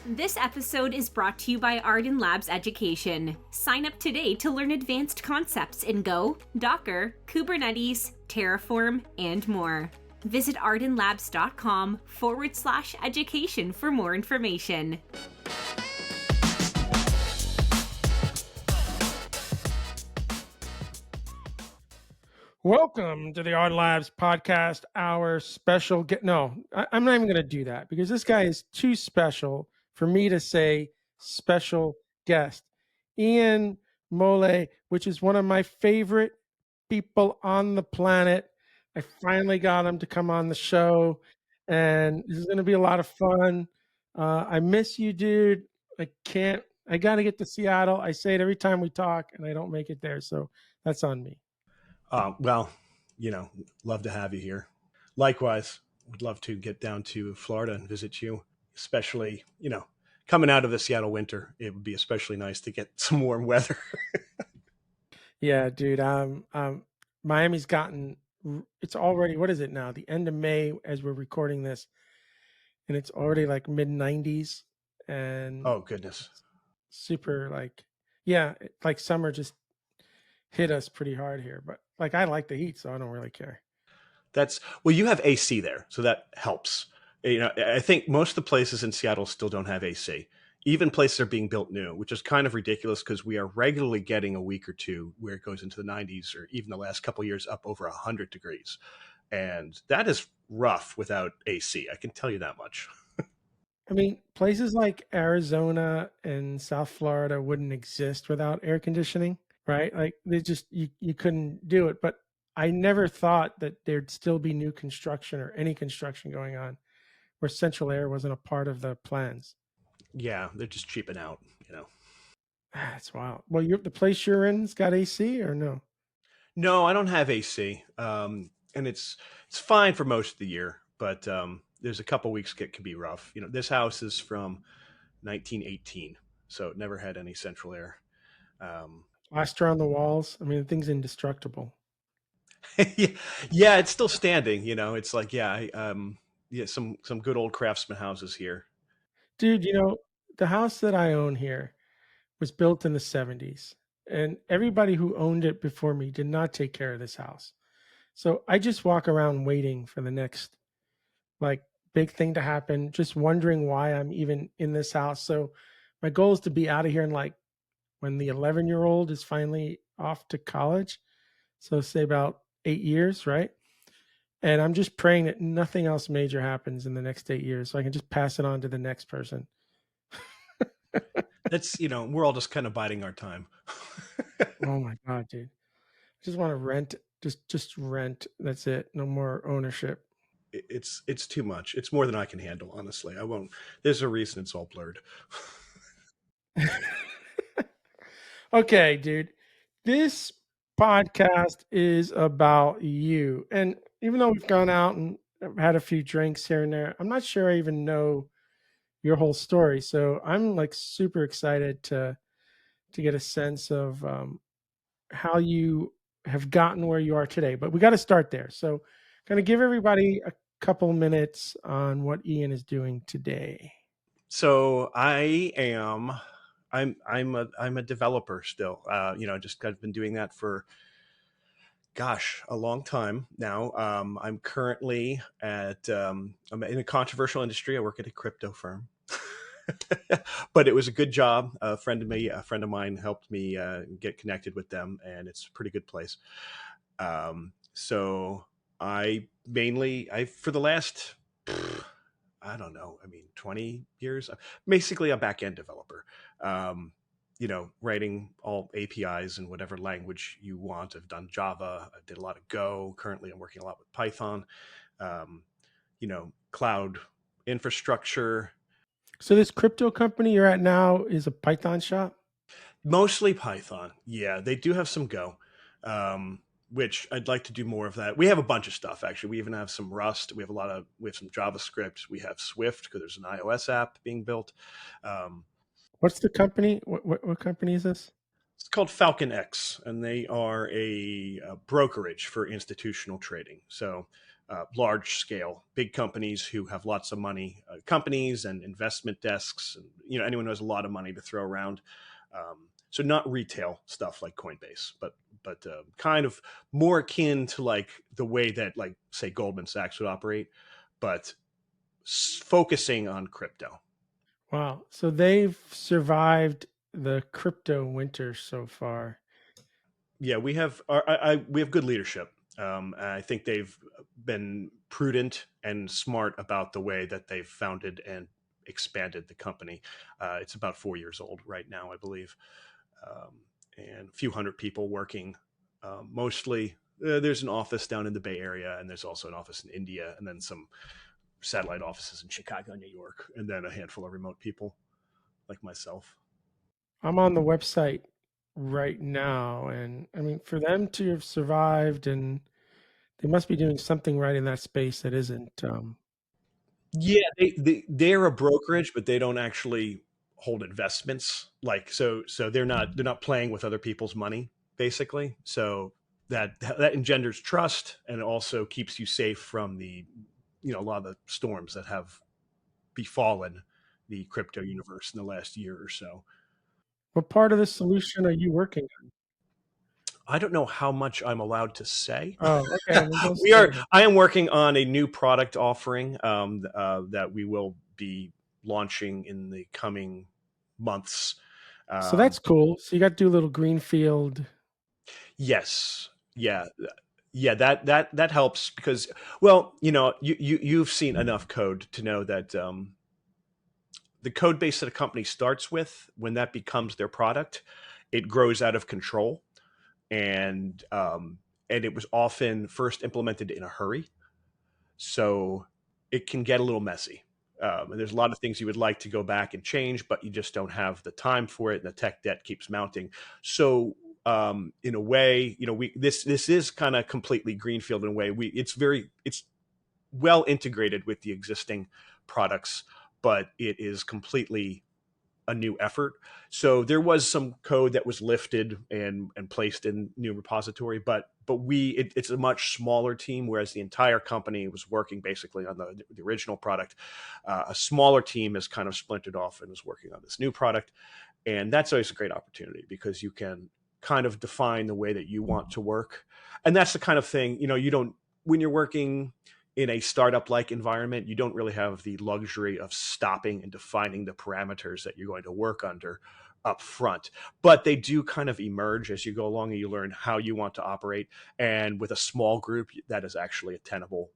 This episode is brought to you by Ardan Labs Education. Sign up today to learn advanced concepts in Go, Docker, Kubernetes, Terraform, and more. Visit ardanlabs.com/education for more information. Welcome to the Ardan Labs podcast, our special I'm not even going to do that because this guy is too special for me to say special guest. Ian Molee, which is one of my favorite people on the planet. I finally got him to come on the show, and this is going to be a lot of fun. I miss you, dude. I got to get to Seattle. I say it every time we talk, and I don't make it there, so that's on me. Well, love to have you here. Likewise, would love to get down to Florida and visit you, especially, coming out of the Seattle winter. It would be especially nice to get some warm weather. Yeah, dude. Miami's it's already, what is it now? The end of May as we're recording this, and it's already like mid 90s. And oh, goodness. Super like summer just hit us pretty hard here, but I like the heat, so I don't really care. You have AC there, so that helps. I think most of the places in Seattle still don't have AC. Even places are being built new, which is kind of ridiculous because we are regularly getting a week or two where it goes into the 90s, or even the last couple of years up over 100 degrees. And that is rough without AC. I can tell you that much. I mean, places like Arizona and South Florida wouldn't exist without air conditioning, right? Like they just, you couldn't do it. But I never thought that there'd still be new construction or any construction going on where central air wasn't a part of the plans. Yeah, they're just cheaping out, That's wild. Well, the place you're in's got AC or no? No, I don't have AC, and it's fine for most of the year. But there's a couple weeks it can be rough. This house is from 1918, so it never had any central air. Plaster on the walls. I mean, the thing's indestructible. Yeah, it's still standing. It's like some good old craftsman houses here. Dude, the house that I own here was built in the 70s, and everybody who owned it before me did not take care of this house. So I just walk around waiting for the next big thing to happen, just wondering why I'm even in this house. So my goal is to be out of here in when the 11-year-old is finally off to college. So say about 8 years, right? And I'm just praying that nothing else major happens in the next 8 years so I can just pass it on to the next person. That's, we're all just kind of biding our time. Oh my God, dude. I just want to rent, just rent. That's it. No more ownership. It's too much. It's more than I can handle, honestly. I won't. There's a reason it's all blurred. Okay, dude. This podcast is about you. And even though we've gone out and had a few drinks here and there, I'm not sure I even know your whole story. So I'm super excited to get a sense of how you have gotten where you are today. But we got to start there. So kind of give everybody a couple minutes on what Ian is doing today. So I'm a developer still. I've been doing that for a long time now. I'm currently I'm in a controversial industry. I work at a crypto firm. But it was a good job. A friend of mine helped me get connected with them, and it's a pretty good place. So I for the last, I don't know, 20 years, basically a back-end developer. Writing all APIs in whatever language you want. I've done Java. I did a lot of Go. Currently, I'm working a lot with Python. Cloud infrastructure. So this crypto company you're at now is a Python shop? Mostly Python. Yeah, they do have some Go, which I'd like to do more of that. We have a bunch of stuff, actually. We even have some Rust. We have some JavaScript. We have Swift because there's an iOS app being built. What's the company? What company is this? It's called Falcon X, and they are a brokerage for institutional trading. So large scale, big companies who have lots of money, companies and investment desks, and anyone who has a lot of money to throw around. So not retail stuff like Coinbase, but kind of more akin to like the way that like say Goldman Sachs would operate, but focusing on crypto. Wow. So they've survived the crypto winter so far. Yeah, we have we have good leadership. I think they've been prudent and smart about the way that they've founded and expanded the company. It's about 4 years old right now, I believe, and a few hundred people working. Mostly, there's an office down in the Bay Area, and there's also an office in India, and then some satellite offices in Chicago, New York, and then a handful of remote people like myself. I'm on the website right now, and I mean, for them to have survived, and they must be doing something right in that space that isn't. Yeah, they're a brokerage, but they don't actually hold investments. Like so they're not playing with other people's money basically. So that engenders trust, and it also keeps you safe from the a lot of the storms that have befallen the crypto universe in the last year or so. What part of the solution are you working on? I don't know how much I'm allowed to say. Oh, okay. Well, don't say it. I am working on a new product offering that we will be launching in the coming months. So that's cool. So you got to do a little greenfield. Yes, yeah, yeah. That helps because, well, you've seen enough code to know that the code base that a company starts with, when that becomes their product, it grows out of control. And it was often first implemented in a hurry, so it can get a little messy. And there's a lot of things you would like to go back and change, but you just don't have the time for it, and the tech debt keeps mounting. So, in a way, this is kind of completely greenfield in a way. It's well integrated with the existing products, but it is completely a new effort. So there was some code that was lifted and placed in new repository, but it's a much smaller team, whereas the entire company was working basically on the original product. A smaller team is kind of splintered off and is working on this new product, and that's always a great opportunity because you can kind of define the way that you want to work, and that's the kind of thing you don't when you're working in a startup-like environment, you don't really have the luxury of stopping and defining the parameters that you're going to work under up front. But they do kind of emerge as you go along, and you learn how you want to operate. And with a small group, that is actually a tenable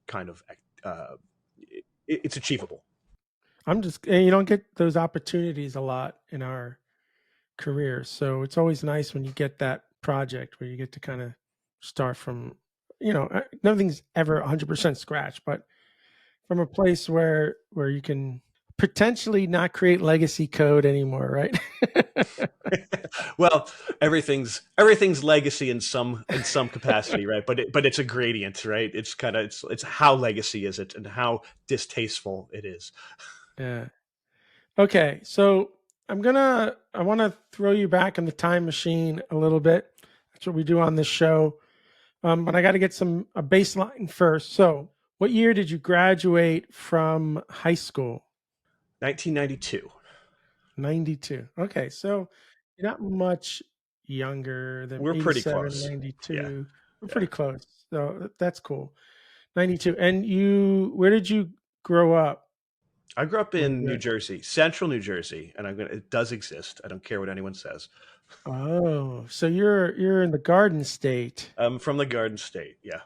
kind of, it's achievable. You don't get those opportunities a lot in our careers. So it's always nice when you get that project where you get to kind of start from, nothing's ever 100% scratch, but from a place where you can potentially not create legacy code anymore, right? Well, everything's legacy in some capacity, right? But it's a gradient, right? It's kind of it's how legacy is it and how distasteful it is. Yeah. Okay, so I want to throw you back in the time machine a little bit. That's what we do on this show. But I got to get a baseline first. So, what year did you graduate from high school? 1992. 92. Okay, so you're not much younger than We're pretty 87, close. 92. Yeah. We're pretty close. So that's cool. 92. And where did you grow up? I grew up in New Jersey, central New Jersey, and it does exist. I don't care what anyone says. Oh, so you're in the Garden State. I'm from the Garden State. Yeah.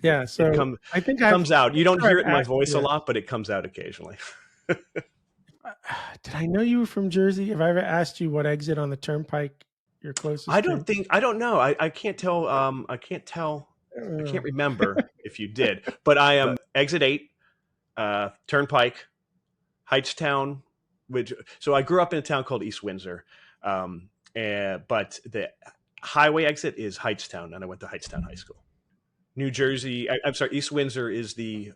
Yeah. So I think it comes out. You don't hear it in my voice a lot, but it comes out occasionally. Did I know you were from Jersey? Have I ever asked you what exit on the turnpike you're closest I to? I don't know. I can't tell. I can't remember if you did, but I am exit 8, Turnpike, Heightstown. So I grew up in a town called East Windsor, but the highway exit is Heightstown, and I went to Heightstown High School. New Jersey. I'm sorry. East Windsor is the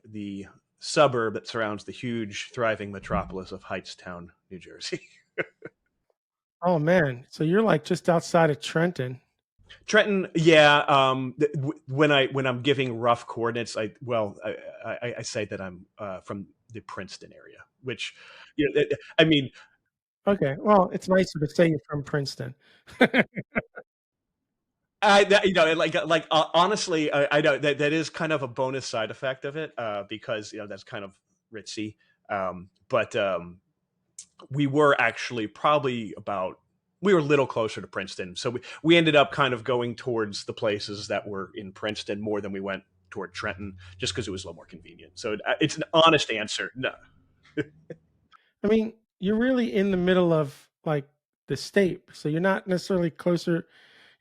suburb that surrounds the huge, thriving metropolis of Heightstown, New Jersey. Oh man, so you're like just outside of Trenton. Trenton, yeah. When I'm giving rough coordinates, I say that I'm from the Princeton area, which, I mean, Okay, well, it's nicer to say you're from Princeton. honestly, I know that is kind of a bonus side effect of it, because that's kind of ritzy. But we were actually probably about we were a little closer to Princeton, so we ended up kind of going towards the places that were in Princeton more than we went toward Trenton, just because it was a little more convenient. So it's an honest answer. No, I mean, you're really in the middle of like the state, so you're not necessarily closer.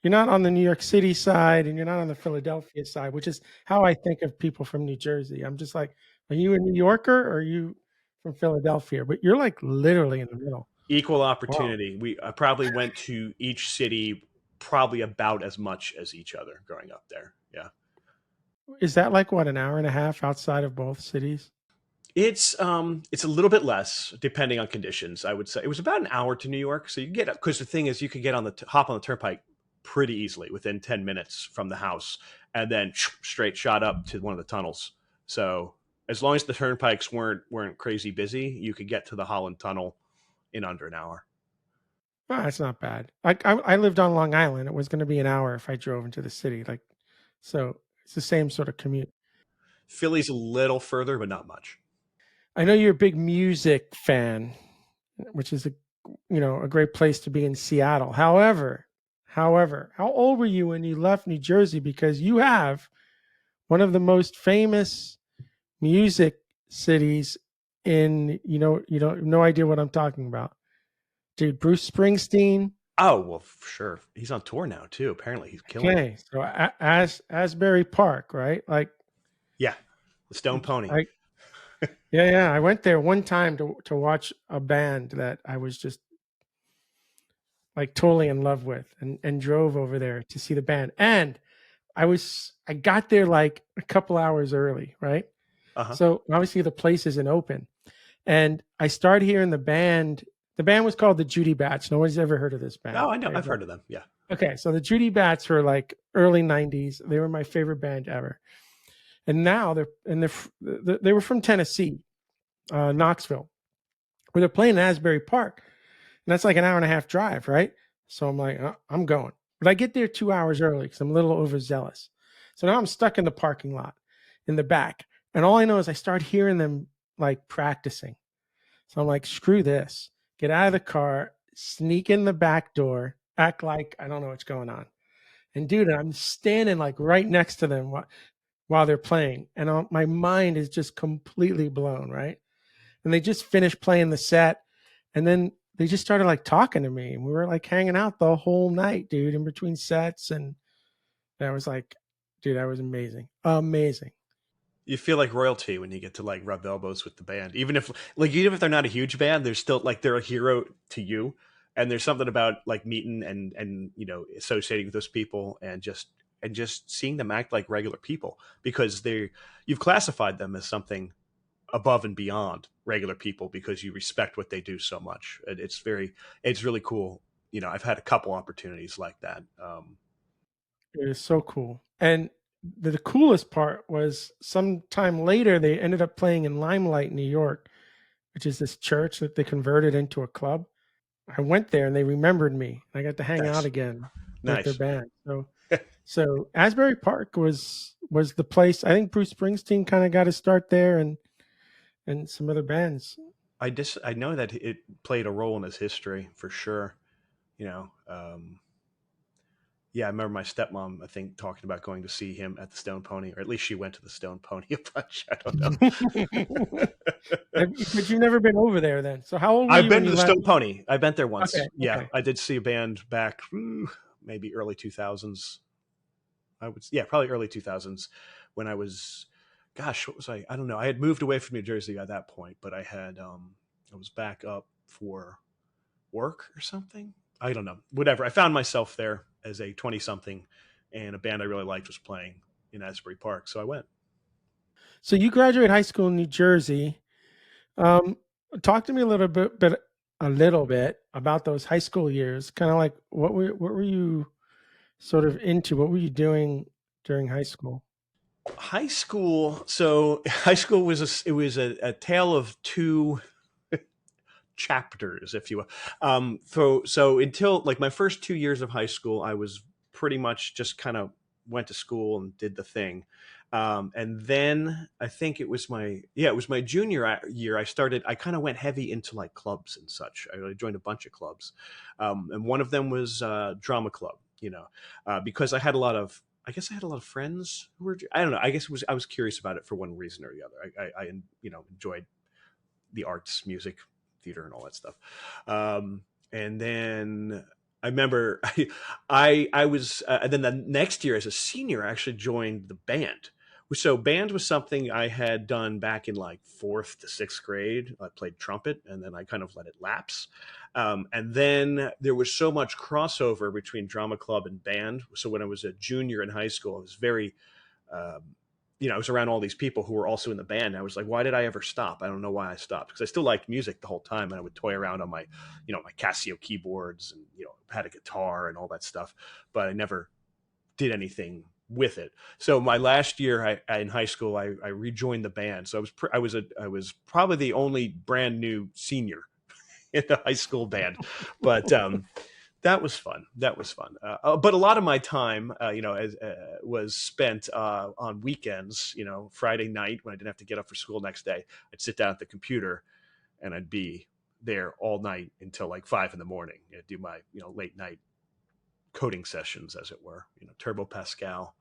You're not on the New York City side, and you're not on the Philadelphia side, which is how I think of people from New Jersey. I'm just like, are you a New Yorker or are you from Philadelphia? But you're like literally in the middle. equal Wow. opportunity. I probably went to each city probably about as much as each other growing up there. Yeah. Is that like what, an hour and a half outside of both cities? It's a little bit less depending on conditions. I would say it was about an hour to New York. So you get because the thing is you could get on the hop on the turnpike pretty easily within 10 minutes from the house, and then straight shot up to one of the tunnels. So as long as the turnpikes weren't crazy busy, you could get to the Holland Tunnel in under an hour. Oh, that's not bad. I lived on Long Island. It was going to be an hour if I drove into the city. Like, so it's the same sort of commute. Philly's a little further, but not much. I know you're a big music fan, which is a great place to be in Seattle. However, how old were you when you left New Jersey? Because you have one of the most famous music cities in you don't no idea what I'm talking about. Dude, Bruce Springsteen. Oh well, sure. He's on tour now too. Apparently, he's killing it. Okay, so Asbury Park, right? Like, Yeah, the Stone Pony. I yeah, I went there one time to watch a band that I was just like totally in love with, and drove over there to see the band. And I got there like a couple hours early, right? Uh huh. So obviously the place isn't open. And I started hearing the band. The band was called the Judy Bats. No one's ever heard of this band. Oh, I know. Okay, I've heard of them. Yeah. okay, so the Judy Bats were like early '90s. They were my favorite band ever. And now they were from Tennessee, Knoxville, where they're playing in Asbury Park, and that's like an hour and a half drive, right? So I'm like, I'm going, but I get there 2 hours early because I'm a little overzealous. So now I'm stuck in the parking lot in the back, and all I know is I start hearing them like practicing. So I'm like, screw this. Get out of the car, sneak in the back door, act like I don't know what's going on. And dude, I'm standing like right next to them while they're playing. And my mind is just completely blown, right? And they just finished playing the set. And then they just started like talking to me. And we were like hanging out the whole night, dude, in between sets. And that was like, dude, that was amazing. Amazing. You feel like royalty when you get to like rub elbows with the band, even if they're not a huge band, they're still like they're a hero to you. And there's something about like meeting and associating with those people and just seeing them act like regular people because you've classified them as something above and beyond regular people because you respect what they do so much. It's really cool. I've had a couple opportunities like that. It is so cool. And the coolest part was sometime later, they ended up playing in Limelight, New York, which is this church that they converted into a club. I went there and they remembered me. I got to hang out Nice, again with their nice. band. So Asbury Park was the place. I think Bruce Springsteen kind of got to start there, and some other bands. I know that it played a role in his history for sure. You know, yeah, I remember my stepmom, I think, talking about going to see him at the Stone Pony, or at least she went to the Stone Pony a bunch. I don't know. But you've never been over there then. So how old were I've you been when to you the left? Stone Pony. I've been there once. Okay, Yeah, okay. I did see a band back maybe early 2000s. Yeah, probably early 2000s when I was, gosh, what was I? I don't know. I had moved away from New Jersey at that point, but I was back up for work or something. I don't know. Whatever. I found myself there as a 20 something, and a band I really liked was playing in Asbury Park. So I went. So you graduated high school in New Jersey. Um, Talk to me a little bit about those high school years. Kind of like what were you sort of into? What were you doing during high school? High school. So high school was a tale of two chapters, if you will. So until like my first 2 years of high school, I was pretty much just kind of went to school and did the thing. And then I think it was my junior year. I kind of went heavy into like clubs and such. I joined a bunch of clubs. And one of them was drama club, because I guess I had a lot of friends who were, I don't know. I guess I was curious about it for one reason or the other. I enjoyed the arts, music, theater, and all that stuff. And then I remember I was, and then the next year as a senior, I actually joined the band. So band was something I had done back in like fourth to sixth grade. I played trumpet, and then I kind of let it lapse. And then there was so much crossover between drama club and band. So when I was a junior in high school, I was very, um, I was around all these people who were also in the band. I was like, why did I ever stop? I don't know why I stopped, because I still liked music the whole time. And I would toy around on my, my Casio keyboards, and, had a guitar and all that stuff, but I never did anything with it. So my last year in high school, I rejoined the band. So I was probably the only brand new senior in the high school band, but that was fun. That was fun. But a lot of my time, was spent on weekends. Friday night when I didn't have to get up for school next day, I'd sit down at the computer and I'd be there all night until like 5 in the morning. Do my late night coding sessions, as it were. Turbo Pascal.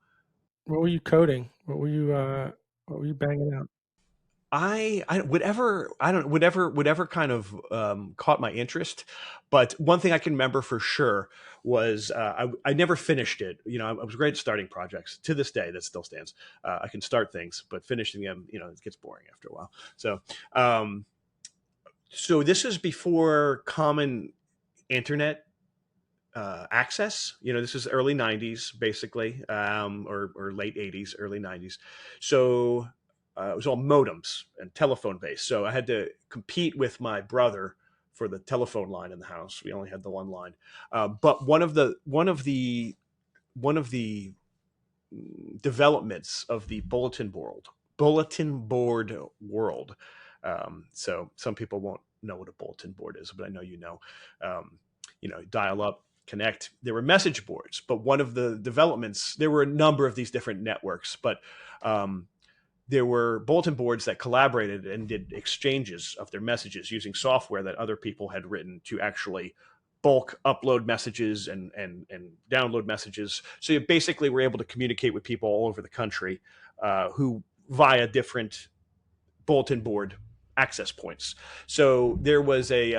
What were you coding? What were you banging out? I whatever I don't whatever kind of caught my interest, but one thing I can remember for sure was I never finished it. I was great at starting projects. To this day, that still stands. I can start things, but finishing them, it gets boring after a while. Um, so this is before common internet access. This is early '90s, basically, or late '80s, early '90s. So it was all modems and telephone based. So I had to compete with my brother for the telephone line in the house. We only had the one line, but one of the developments of the bulletin board world. So some people won't know what a bulletin board is, but I know Um, dial up, connect. There were message boards, but one of the developments, there were a number of these different networks, but um, there were bulletin boards that collaborated and did exchanges of their messages using software that other people had written to actually bulk upload messages and download messages. So you basically were able to communicate with people all over the country who via different bulletin board access points. So there was a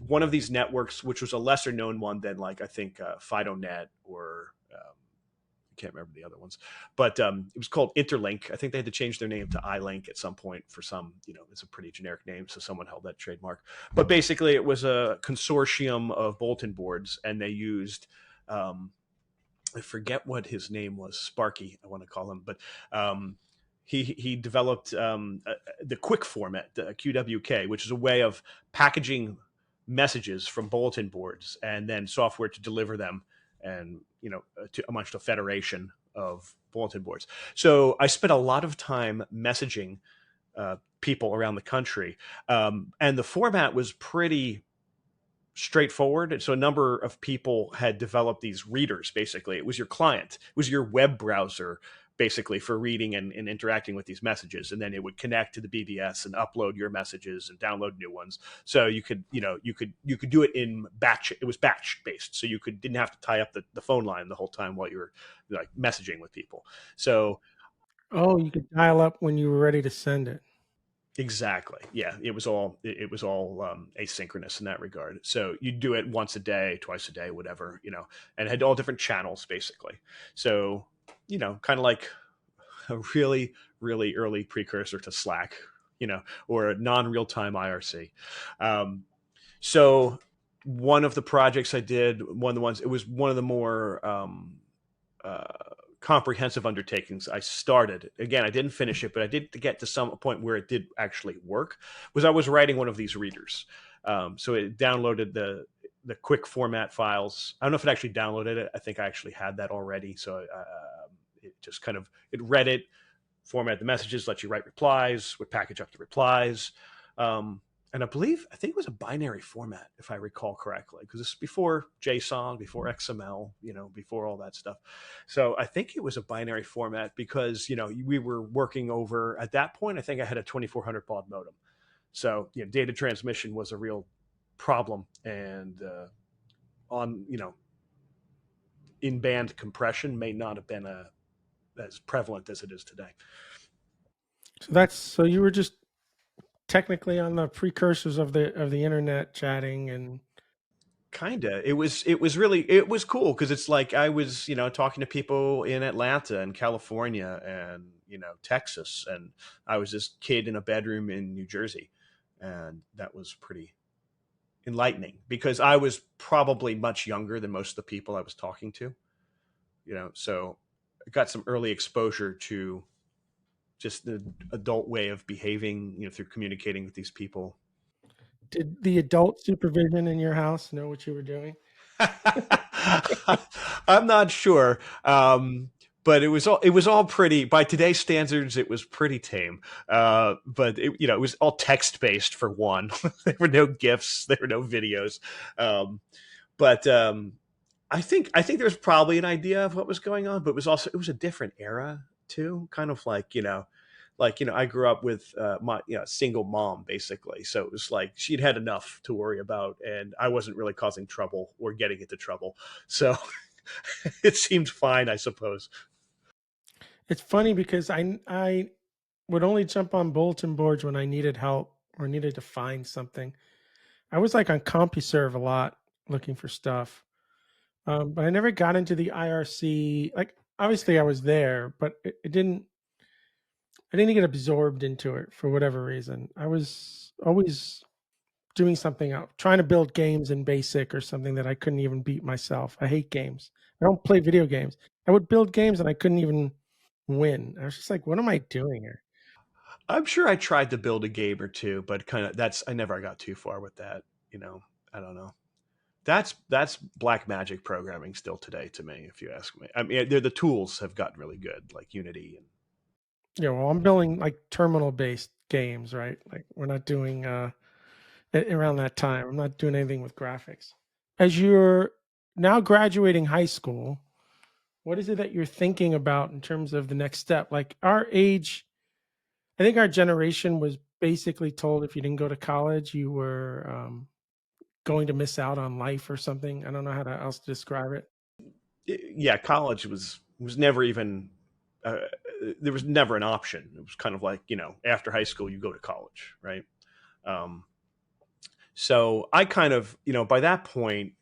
one of these networks, which was a lesser known one than like I think FidoNet or I can't remember the other ones, but it was called Interlink. I think they had to change their name to iLink at some point for some, it's a pretty generic name, so someone held that trademark. But basically, it was a consortium of bulletin boards, and they used I forget what his name was, Sparky, I want to call him, but he developed the quick format, the QWK, which is a way of packaging messages from bulletin boards and then software to deliver them, and amongst a federation of bulletin boards. So I spent a lot of time messaging people around the country, and the format was pretty straightforward. And so a number of people had developed these readers. Basically, it was your client, it was your web browser, basically, for reading and interacting with these messages, and then it would connect to the BBS and upload your messages and download new ones. So you could do it in batch. It was batch based, so didn't have to tie up the phone line the whole time while you were like messaging with people. So Oh, you could dial up when you were ready to send it. exactly. Yeah, it was all asynchronous in that regard. So you'd do it once a day, twice a day, whatever, and it had all different channels basically. So kind of like a really, really early precursor to Slack, or a non-real time IRC. So one of the projects I did, it was one of the more uh, comprehensive undertakings I started. Again, I didn't finish it, but I did get to some point where it did actually work. Was I was writing one of these readers, so it downloaded the quick format files. I don't know if it actually downloaded it. I think I actually had that already. So it just kind of, it read it, format the messages, let you write replies, would package up the replies. And I think it was a binary format, if I recall correctly, because this is before JSON, before XML, before all that stuff. So I think it was a binary format because, we were working over, at that point, I think I had a 2400 baud modem. So, data transmission was a real problem. And in-band compression may not have been as prevalent as it is today. So you were just technically on the precursors of the internet chatting and kinda. It was cool because it's like I was, talking to people in Atlanta and California and, Texas, and I was this kid in a bedroom in New Jersey. And that was pretty enlightening because I was probably much younger than most of the people I was talking to, so I got some early exposure to just the adult way of behaving, through communicating with these people. Did the adult supervision in your house know what you were doing? I'm not sure. But it was all pretty, by today's standards, it was pretty tame. But it was all text based for one. There were no GIFs, there were no videos. But I think there was probably an idea of what was going on, but it was a different era too. Kind of like, I grew up with my single mom basically, so it was like she'd had enough to worry about, and I wasn't really causing trouble or getting into trouble, so it seemed fine, I suppose. It's funny because I would only jump on bulletin boards when I needed help or needed to find something. I was like on CompuServe a lot looking for stuff, but I never got into the IRC. Like obviously I was there, but it didn't. I didn't get absorbed into it for whatever reason. I was always doing something else, trying to build games in BASIC or something that I couldn't even beat myself. I hate games. I don't play video games. I would build games and I couldn't even win. I was just like, what am I doing here? I'm sure I tried to build a game or two, but I never got too far with that. I don't know. That's black magic programming still today to me, if you ask me. I mean, the tools have gotten really good, like Unity and. Yeah, well, I'm building like terminal-based games, right? Like we're not doing around that time. I'm not doing anything with graphics. As you're now graduating high school, what is it that you're thinking about in terms of the next step? Like our age, I think our generation was basically told if you didn't go to college, you were going to miss out on life or something. I don't know how else to describe it. Yeah, college was never even. There was never an option. It was kind of like, after high school, you go to college, right? So I kind of, by that point,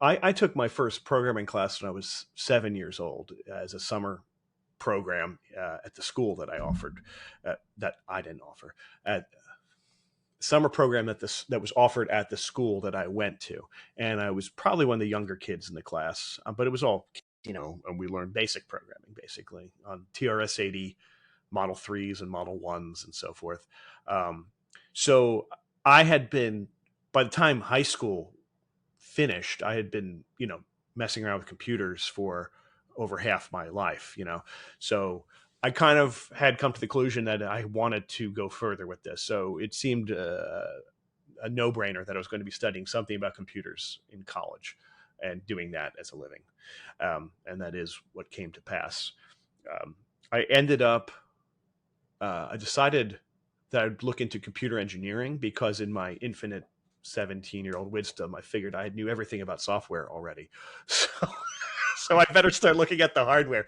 I took my first programming class when I was 7 years old as a summer program at the school that I offered, that I didn't offer, at summer program that was offered at the school that I went to. And I was probably one of the younger kids in the class, but it was all, and we learned basic programming basically on TRS-80 Model 3s and Model 1s and so forth. So I had been, by the time high school finished, I had been, messing around with computers for over half my life, So I kind of had come to the conclusion that I wanted to go further with this. So it seemed a no-brainer that I was going to be studying something about computers in college and doing that as a living. And that is what came to pass. I ended up, I decided that I'd look into computer engineering because in my infinite 17-year-old wisdom, I figured I knew everything about software already. So I better start looking at the hardware.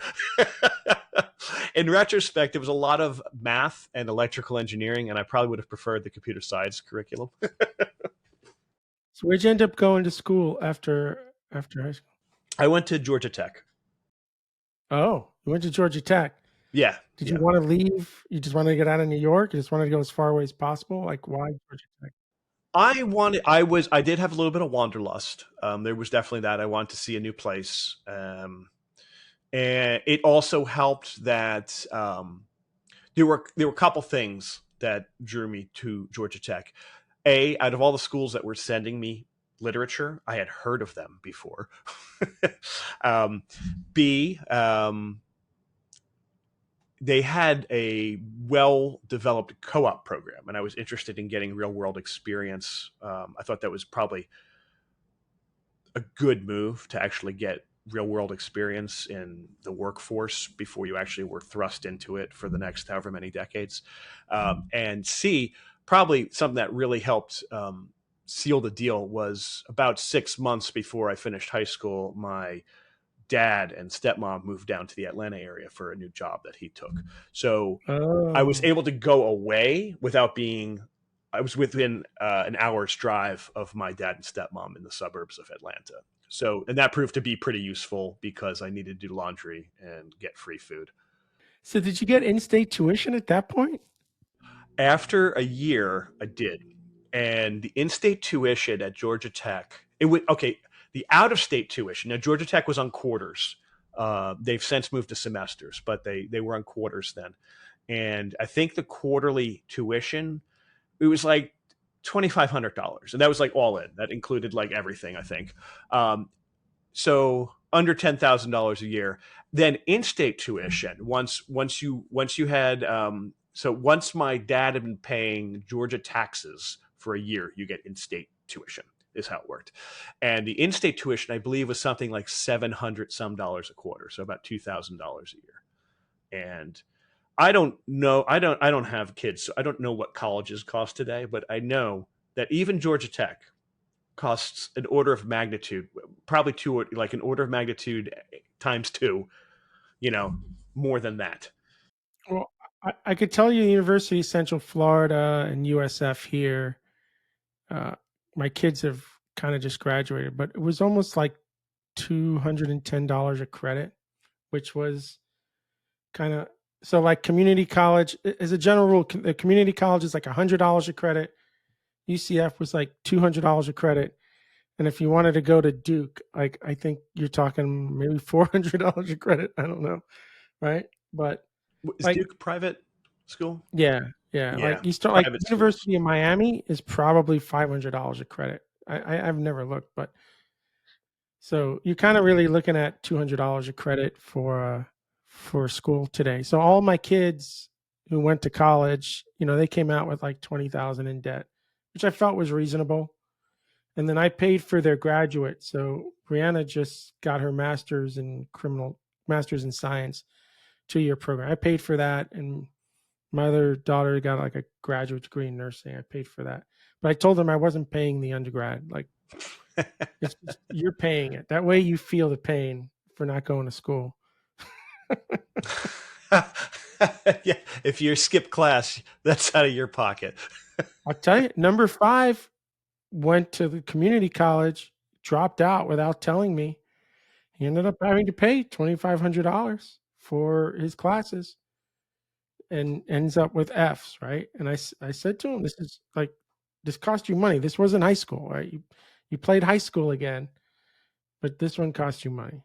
In retrospect, it was a lot of math and electrical engineering, and I probably would have preferred the computer science curriculum. So where'd you end up going to school after high school? I went to Georgia Tech. Oh, you went to Georgia Tech. Yeah. Did you want to leave? You just wanted to get out of New York? You just wanted to go as far away as possible? Like why Georgia Tech? I did have a little bit of wanderlust. There was definitely that. I wanted to see a new place. And it also helped that there were a couple things that drew me to Georgia Tech. Out of all the schools that were sending me literature. I had heard of them before. um, B, they had a well-developed co-op program, and I was interested in getting real-world experience. I thought that was probably a good move to actually get real-world experience in the workforce before you actually were thrust into it for the next however many decades. And C, probably something that really helped seal the deal was about 6 months before I finished high school, my dad and stepmom moved down to the Atlanta area for a new job that he took. So I was Oh, able to go away without being, I was within an hour's drive of my dad and stepmom in the suburbs of Atlanta. So, and that proved to be pretty useful because I needed to do laundry and get free food. so did you get in-state tuition at that point? After a year, I did. And the in-state tuition at Georgia Tech, it would, okay, the out-of-state tuition, now Georgia Tech was on quarters. They've since moved to semesters, but they were on quarters then. And I think the quarterly tuition, it was like $2,500. And that was like all in. That included like everything, I think. So under $10,000 a year. Then in-state tuition, once you had so once my dad had been paying Georgia taxes for a year, you get in-state tuition, is how it worked. And the in-state tuition, I believe, was something like $700 some dollars a quarter, so about $2,000 a year. And I don't know, I don't have kids, so I don't know what colleges cost today, but I know that even Georgia Tech costs an order of magnitude, probably two, like an order of magnitude times two, more than that. Well, I could tell you University of Central Florida and USF here. Uh, my kids have kind of just graduated, but it was almost like $210 a credit, which was kind of so like community college as a general rule. The community college is like $100 a credit. UCF was like $200 a credit. And if you wanted to go to Duke, like I think you're talking maybe $400 a credit. I don't know, right? But Is like, Duke private school? yeah, yeah. Yeah, Like you start like private schools. University of Miami is probably $500 a credit. I've never looked, but so you're kind of really looking at $200 a credit for school today. So all my kids who went to college, they came out with like 20,000 in debt, which I felt was reasonable. And then I paid for their graduate. So Brianna just got her master's in science 2-year program. I paid for that, and my other daughter got like a graduate degree in nursing. I paid for that, but I told them I wasn't paying the undergrad. Like, you're paying it. That way, you feel the pain for not going to school. Yeah, if you skip class, that's out of your pocket. I'll tell you, number 5 went to the community college, dropped out without telling me. He ended up having to pay $2,500 for his classes and ends up with F's, right? And I said to him, this cost you money. This wasn't high school, right? You played high school again, but this one cost you money.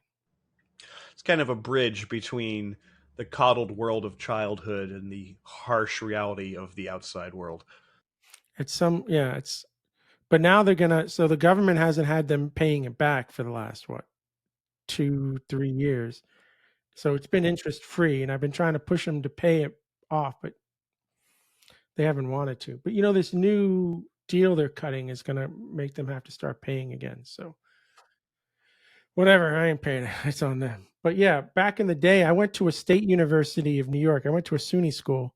It's kind of a bridge between the coddled world of childhood and the harsh reality of the outside world. But now so the government hasn't had them paying it back for the last, 2-3 years. So it's been interest free, and I've been trying to push them to pay it off, but they haven't wanted to. But this new deal they're cutting is going to make them have to start paying again. So whatever, I ain't paying it. It's on them. But yeah, back in the day, I went to a state university of New York. I went to a SUNY school.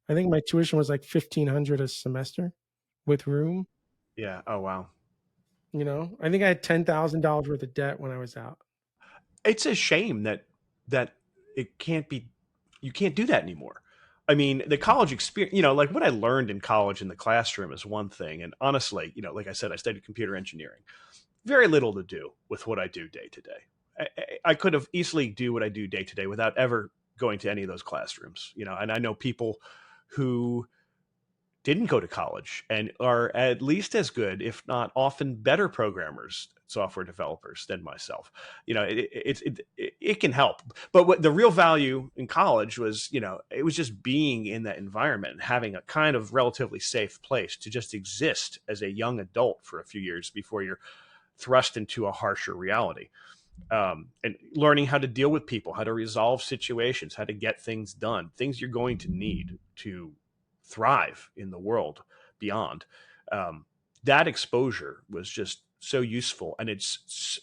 I think my tuition was like $1,500 a semester with room. Yeah. Oh, wow. I think I had $10,000 worth of debt when I was out. It's a shame that it can't be, you can't do that anymore. I mean, the college experience, like what I learned in college in the classroom is one thing. And honestly, like I said, I studied computer engineering. Very little to do with what I do day to day. I could have easily do what I do day to day without ever going to any of those classrooms, and I know people who didn't go to college and are at least as good, if not often better programmers, software developers than myself. It can help. But what the real value in college was, it was just being in that environment and having a kind of relatively safe place to just exist as a young adult for a few years before you're thrust into a harsher reality. And learning how to deal with people, how to resolve situations, how to get things done, things you're going to need to thrive in the world beyond. That exposure was just so useful, and it's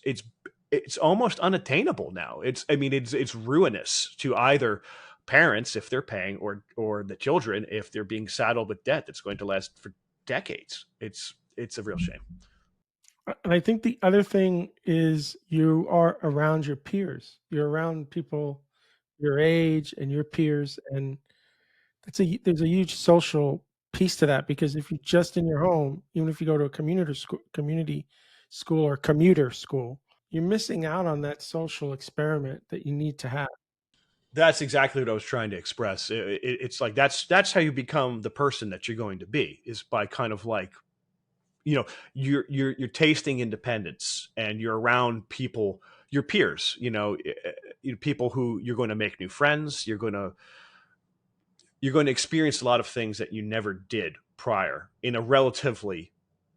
almost unattainable now. It's ruinous to either parents if they're paying, or the children if they're being saddled with debt that's going to last for decades. It's a real shame. And I think the other thing is you are around your peers. You're around people your age and your peers, and there's a huge social piece to that, because if you're just in your home, even if you go to a community school or commuter school, you're missing out on that social experiment that you need to have. That's exactly what I was trying to express. It's like that's how you become the person that you're going to be, is by kind of like, you're tasting independence, and you're around people, your peers, people who you're going to make new friends. You're going to experience a lot of things that you never did prior in a relatively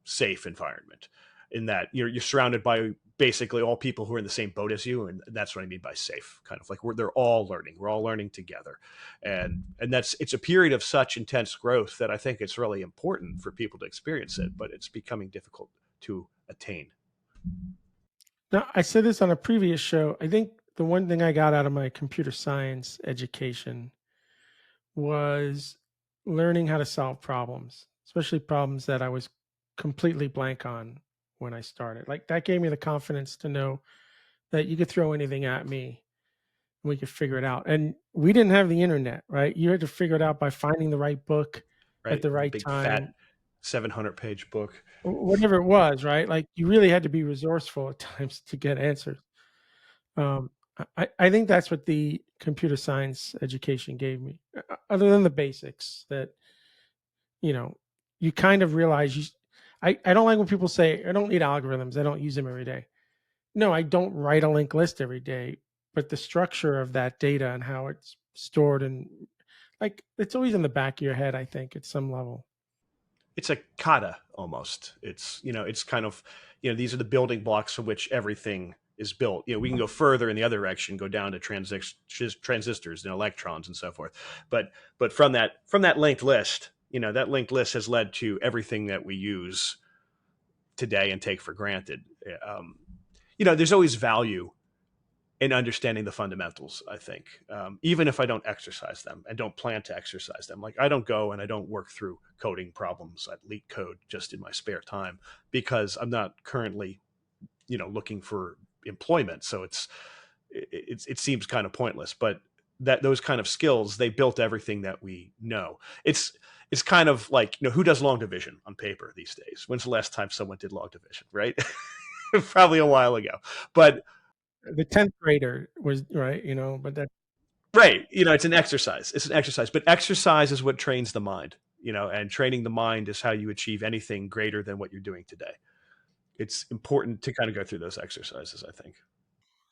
safe environment, in that you're surrounded by basically all people who are in the same boat as you. And that's what I mean by safe, kind of like they're all learning. We're all learning together. And it's a period of such intense growth that I think it's really important for people to experience it, but it's becoming difficult to attain. Now, I said this on a previous show. I think the one thing I got out of my computer science education was learning how to solve problems, especially problems that I was completely blank on when I started. Like, that gave me the confidence to know that you could throw anything at me and we could figure it out. And we didn't have the internet, right? You had to figure it out by finding the right book at the right big, time. Fat 700-page book, whatever it was, right? Like, you really had to be resourceful at times to get answers. I think that's what the computer science education gave me, other than the basics that, you kind of realize I don't like when people say, I don't need algorithms, I don't use them every day. No, I don't write a linked list every day, but the structure of that data and how it's stored, and like, it's always in the back of your head, I think, at some level. It's a kata almost. It's kind of, these are the building blocks from which everything is built. We can go further in the other direction, go down to transistors and electrons and so forth. But from that linked list, that linked list has led to everything that we use today and take for granted. There's always value in understanding the fundamentals, I think, even if I don't exercise them and don't plan to exercise them. Like, I don't go and I don't work through coding problems at Leak Code just in my spare time, because I'm not currently, looking for employment. So it seems kind of pointless, but those kind of skills, they built everything that we know. It's kind of like, who does long division on paper these days? When's the last time someone did long division, right? Probably a while ago. But the 10th grader was right, but that. Right. It's an exercise. But exercise is what trains the mind, and training the mind is how you achieve anything greater than what you're doing today. It's important to kind of go through those exercises, I think.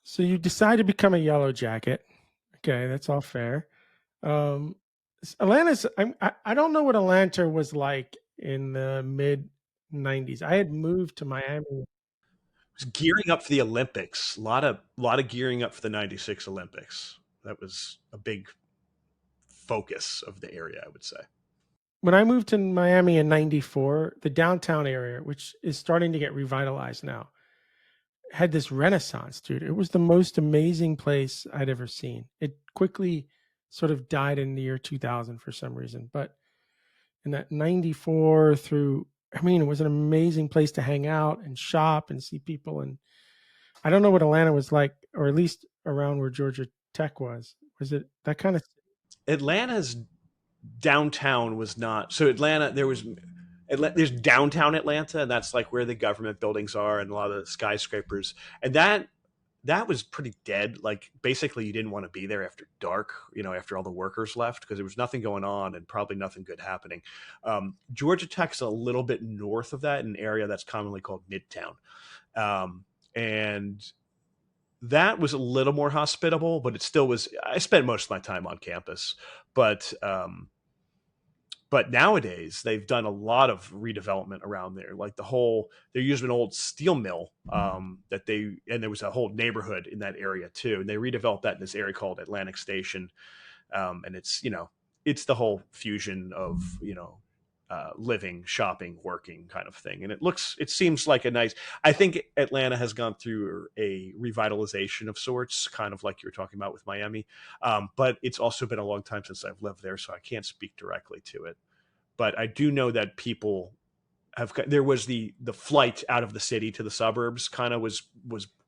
So you decide to become a yellow jacket. Okay, that's all fair. Atlanta's, I don't know what Atlanta was like in the mid 90s. I had moved to Miami. It was gearing up for the Olympics. A lot of gearing up for the 96 Olympics. That was a big focus of the area, I would say. When I moved to Miami in 94, the downtown area, which is starting to get revitalized now, had this renaissance, dude. It was the most amazing place I'd ever seen. It quickly sort of died in the year 2000 for some reason. But in that 94 through, it was an amazing place to hang out and shop and see people. And I don't know what Atlanta was like, or at least around where Georgia Tech was. Was it that kind of? Atlanta's downtown was not. So Atlanta, there's downtown Atlanta, and that's like where the government buildings are and a lot of the skyscrapers. And that that was pretty dead. Like basically you didn't want to be there after dark, after all the workers left, because there was nothing going on and probably nothing good happening. Georgia Tech's a little bit north of that, in an area that's commonly called Midtown. And that was a little more hospitable, but it still was. I spent most of my time on campus, but nowadays they've done a lot of redevelopment around there. Like they're using an old steel mill and there was a whole neighborhood in that area too. And they redeveloped that in this area called Atlantic Station. And it's the whole fusion of, living, shopping, working kind of thing. And it seems like I think Atlanta has gone through a revitalization of sorts, kind of like you were talking about with Miami. But it's also been a long time since I've lived there, so I can't speak directly to it. But I do know that people there was the flight out of the city to the suburbs kind of was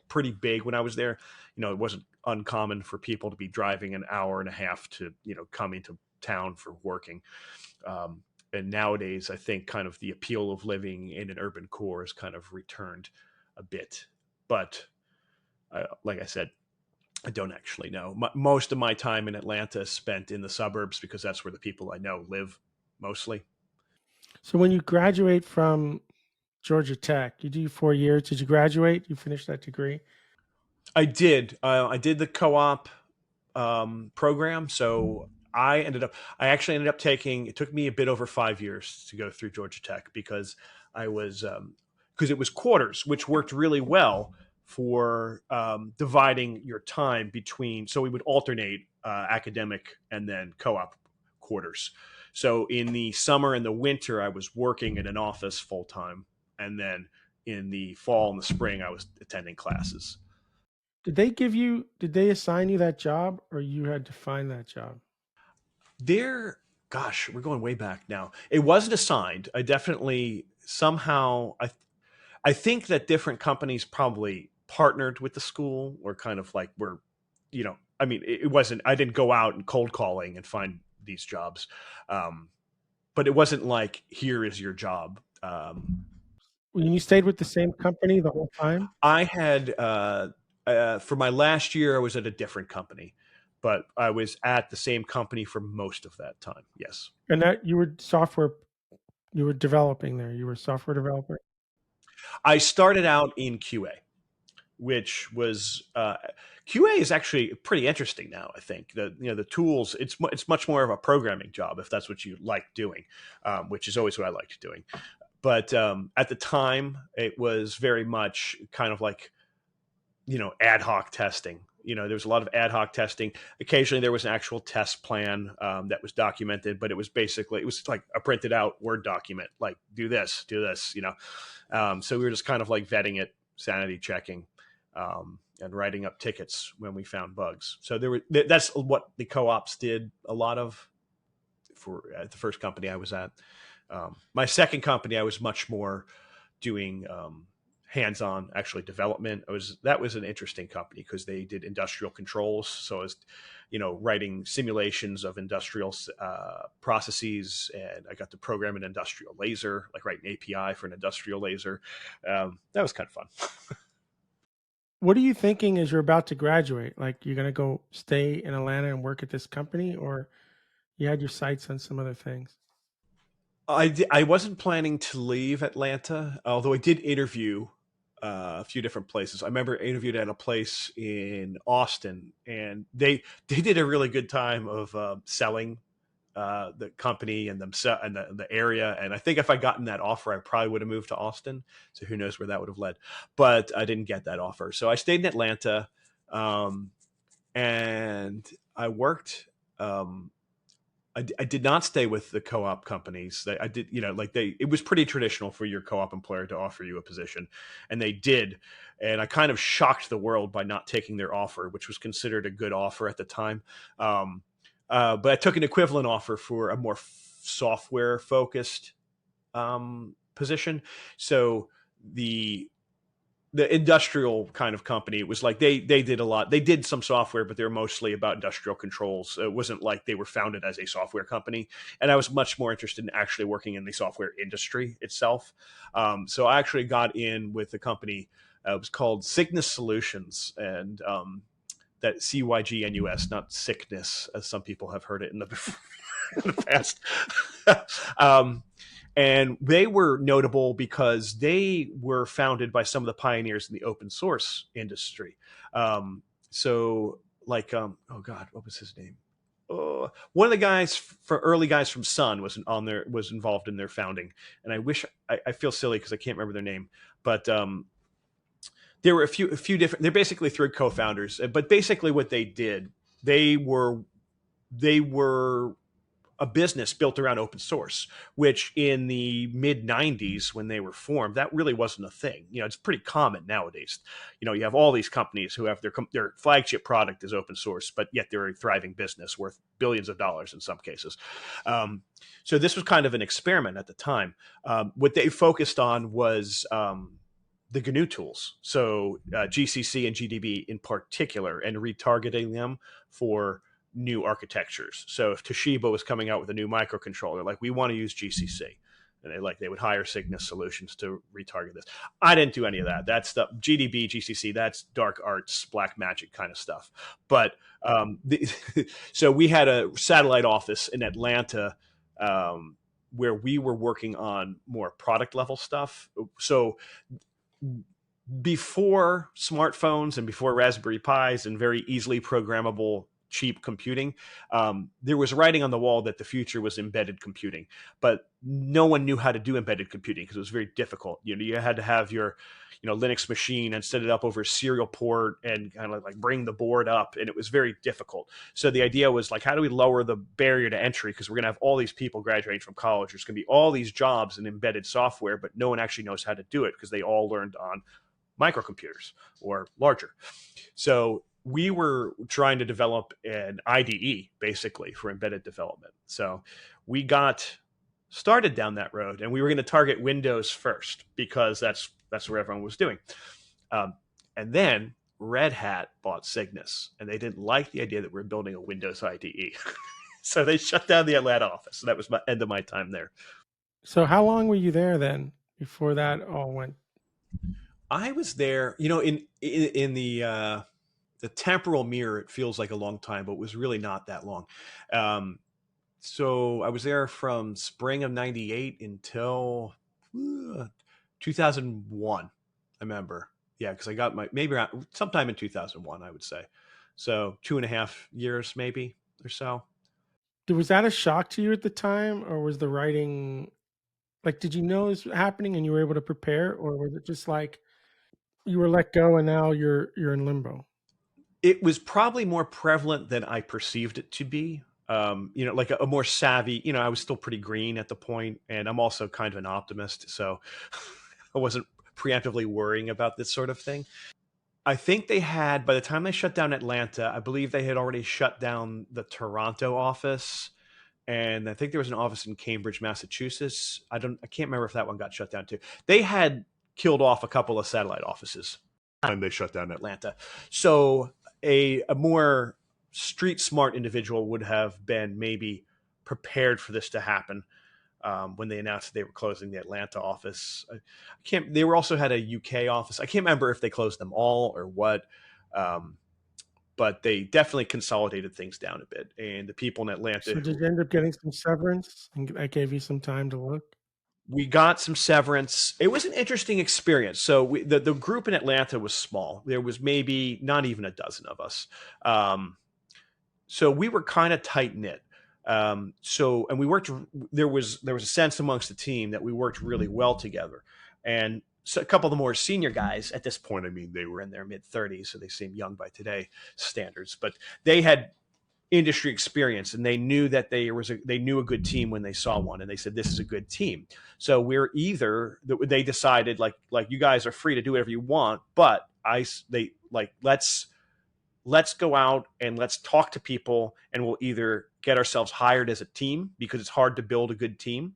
pretty big when I was there. It wasn't uncommon for people to be driving an hour and a half to, come into town for working. And nowadays, I think kind of the appeal of living in an urban core has kind of returned a bit. But like I said, I don't actually know. Most of my time in Atlanta is spent in the suburbs because that's where the people I know live mostly. So when you graduate from Georgia Tech, you do 4 years. Did you graduate? You finished that degree? I did. I did the co-op program. So I actually ended up taking, it took me a bit over 5 years to go through Georgia Tech because because it was quarters, which worked really well for dividing your time between, so we would alternate academic and then co-op quarters. So in the summer and the winter, I was working in an office full time. And then in the fall and the spring, I was attending classes. Did they assign you that job or you had to find that job? Gosh, we're going way back now. It wasn't assigned. I definitely somehow, I think that different companies probably partnered with the school or kind of like it wasn't, I didn't go out and cold calling and find these jobs. But it wasn't like, here is your job. When you stayed with the same company the whole time? I had, for my last year, I was at a different company, but I was at the same company for most of that time. Yes. And that you were developing there. You were a software developer? I started out in QA, which was QA is actually pretty interesting now. I think the tools, it's much more of a programming job if that's what you like doing, which is always what I liked doing. But at the time, it was very much kind of like ad hoc testing. There was a lot of ad hoc testing. Occasionally, there was an actual test plan that was documented, but it was like a printed out Word document, like do this. So we were just kind of like vetting it, sanity checking. And writing up tickets when we found bugs. So that's what the co-ops did a lot of for the first company I was at. My second company, I was much more doing hands-on actually development. That was an interesting company because they did industrial controls. So I was, writing simulations of industrial processes, and I got to program an industrial laser, like write an API for an industrial laser. That was kind of fun. What are you thinking as you're about to graduate? Like, you're going to go stay in Atlanta and work at this company, or you had your sights on some other things? I wasn't planning to leave Atlanta, although I did interview a few different places. I remember interviewed at a place in Austin, and they did a really good time of selling the company and themselves and the area. And I think if I gotten that offer, I probably would have moved to Austin. So who knows where that would have led, but I didn't get that offer. So I stayed in Atlanta, and I worked, I did not stay with the co-op companies. I did, it was pretty traditional for your co-op employer to offer you a position, and they did. And I kind of shocked the world by not taking their offer, which was considered a good offer at the time. But I took an equivalent offer for a more software focused position. So the industrial kind of company, it was like they did a lot. They did some software, but they were mostly about industrial controls. It wasn't like they were founded as a software company. And I was much more interested in actually working in the software industry itself. So I actually got in with the company It was called Cygnus Solutions, and that CYGNUS, not sickness, as some people have heard it in the past. And they were notable because they were founded by some of the pioneers in the open source industry. So, like, oh God, what was his name? One of the guys, early guys from Sun, was involved in their founding, and I feel silly because I can't remember their name, but there were a few different. They're basically three co-founders, but basically what they did, they were a business built around open source, which in the mid 90s when they were formed, that really wasn't a thing. It's pretty common nowadays. You have all these companies who have their flagship product is open source, but yet they're a thriving business worth billions of dollars in some cases. So this was kind of an experiment at the time. What they focused on was the GNU tools, so GCC and GDB in particular, and retargeting them for new architectures. So if Toshiba was coming out with a new microcontroller, like, we want to use GCC, and they would hire Cygnus Solutions to retarget this. I didn't do any of that. That's the GDB, GCC. That's dark arts, black magic kind of stuff. But so we had a satellite office in Atlanta where we were working on more product level stuff. So before smartphones and before Raspberry Pis and very easily programmable cheap computing, there was writing on the wall that the future was embedded computing, but no one knew how to do embedded computing because it was very difficult. You had to have your Linux machine and set it up over a serial port and kind of like bring the board up, and it was very difficult. So the idea was, like, how do we lower the barrier to entry, because we're going to have all these people graduating from college, there's going to be all these jobs in embedded software, but no one actually knows how to do it because they all learned on microcomputers or larger. So we were trying to develop an IDE basically for embedded development. So we got started down that road, and we were going to target Windows first because that's where everyone was doing. And then Red Hat bought Cygnus, and they didn't like the idea that we're building a Windows IDE. So they shut down the Atlanta office. So that was my end of my time there. So how long were you there then before that all went? I was there, in the temporal mirror, it feels like a long time, but it was really not that long. So I was there from spring of 98 until 2001. I remember. Yeah, because I got maybe around sometime in 2001, I would say. So 2.5 years maybe or so. Was that a shock to you at the time, or was the writing, like, did you know this was happening and you were able to prepare, or was it just like you were let go and now you're in limbo? It was probably more prevalent than I perceived it to be. Like a more savvy, I was still pretty green at the point, and I'm also kind of an optimist. So I wasn't preemptively worrying about this sort of thing. I think they had, by the time they shut down Atlanta, I believe they had already shut down the Toronto office. And I think there was an office in Cambridge, Massachusetts. I can't remember if that one got shut down too. They had killed off a couple of satellite offices and they shut down Atlanta. So a more street smart individual would have been maybe prepared for this to happen when they announced they were closing the Atlanta office. They were also had a UK office. I can't remember if they closed them all or what, but they definitely consolidated things down a bit. And the people in Atlanta. So did you end up getting some severance, and that gave you some time to look? We got some severance. It was an interesting experience. So the group in Atlanta was small. There was maybe not even a dozen of us. So we were kind of tight knit. And we worked. There was a sense amongst the team that we worked really well together. And so a couple of the more senior guys at this point, I mean, they were in their mid 30s, so they seem young by today standards, but they had industry experience, and they knew that they knew a good team when they saw one, and they said, this is a good team. So they decided like you guys are free to do whatever you want, but let's go out and let's talk to people, and we'll either get ourselves hired as a team because it's hard to build a good team,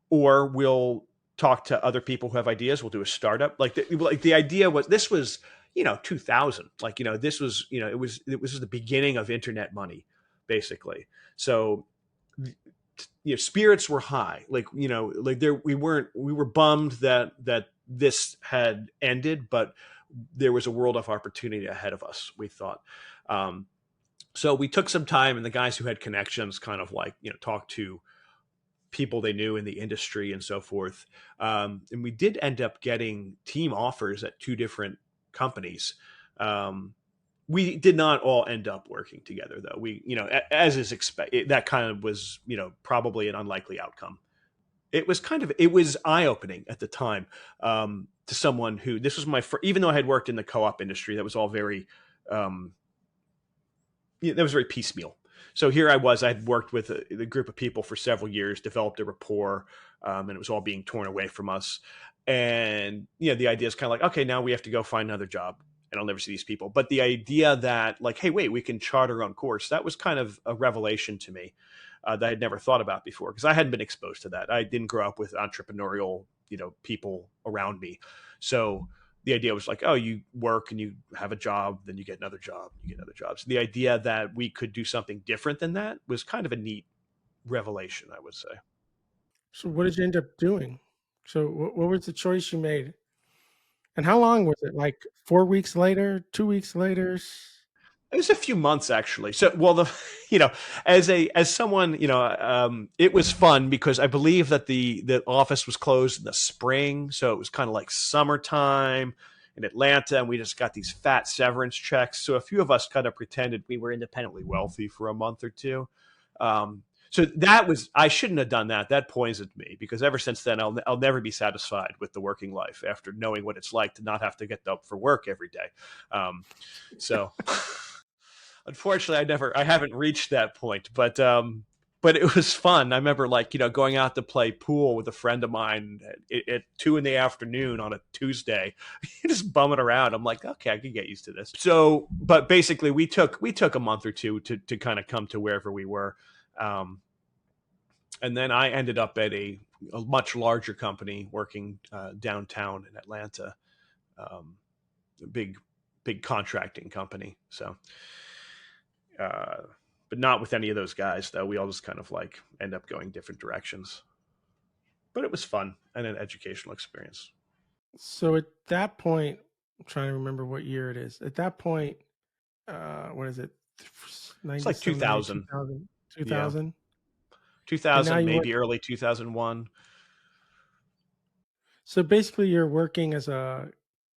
or we'll talk to other people who have ideas. We'll do a startup. The idea was, this was 2000, this was, it was the beginning of internet money, basically. So, spirits were high. We were bummed that this had ended, but there was a world of opportunity ahead of us, we thought. So we took some time, and the guys who had connections kind of like, talked to people they knew in the industry and so forth. And we did end up getting team offers at 2 different companies. We did not all end up working together, though. We, as is expected, that kind of was, probably an unlikely outcome. It was eye-opening at the time, to someone who, this was my first, even though I had worked in the co-op industry, that was all very, that was very piecemeal. So here I was, I had worked with a group of people for several years, developed a rapport, and it was all being torn away from us. And, the idea is kind of like, okay, now we have to go find another job, and I'll never see these people. But the idea that, like, hey, wait, we can chart our own course, that was kind of a revelation to me, that I had never thought about before, because I hadn't been exposed to that. I didn't grow up with entrepreneurial, people around me. So the idea was like, oh, you work and you have a job, then you get another job, you get another job. So the idea that we could do something different than that was kind of a neat revelation, I would say. So what did you end up doing? So what was the choice you made? And how long was it? Like 4 weeks later, 2 weeks later? It was a few months, actually. So, well, as someone, it was fun because I believe that the office was closed in the spring, so it was kind of like summertime in Atlanta, and we just got these fat severance checks. So a few of us kind of pretended we were independently wealthy for a month or two. So I shouldn't have done that. That poisoned me, because ever since then, I'll never be satisfied with the working life after knowing what it's like to not have to get up for work every day. So. Unfortunately, I haven't reached that point, but it was fun. I remember going out to play pool with a friend of mine at 2 p.m. on a Tuesday, just bumming around. I'm like, okay, I can get used to this. So, but basically we took a month or two to kind of come to wherever we were. And then I ended up at a much larger company working downtown in Atlanta, a big contracting company. So, but not with any of those guys, though. We all just kind of like end up going different directions. But it was fun and an educational experience. So at that point, I'm trying to remember what year it is. At that point, what is it? It's like 2000. 2000? Yeah. 2000, maybe early 2001. So basically you're working as a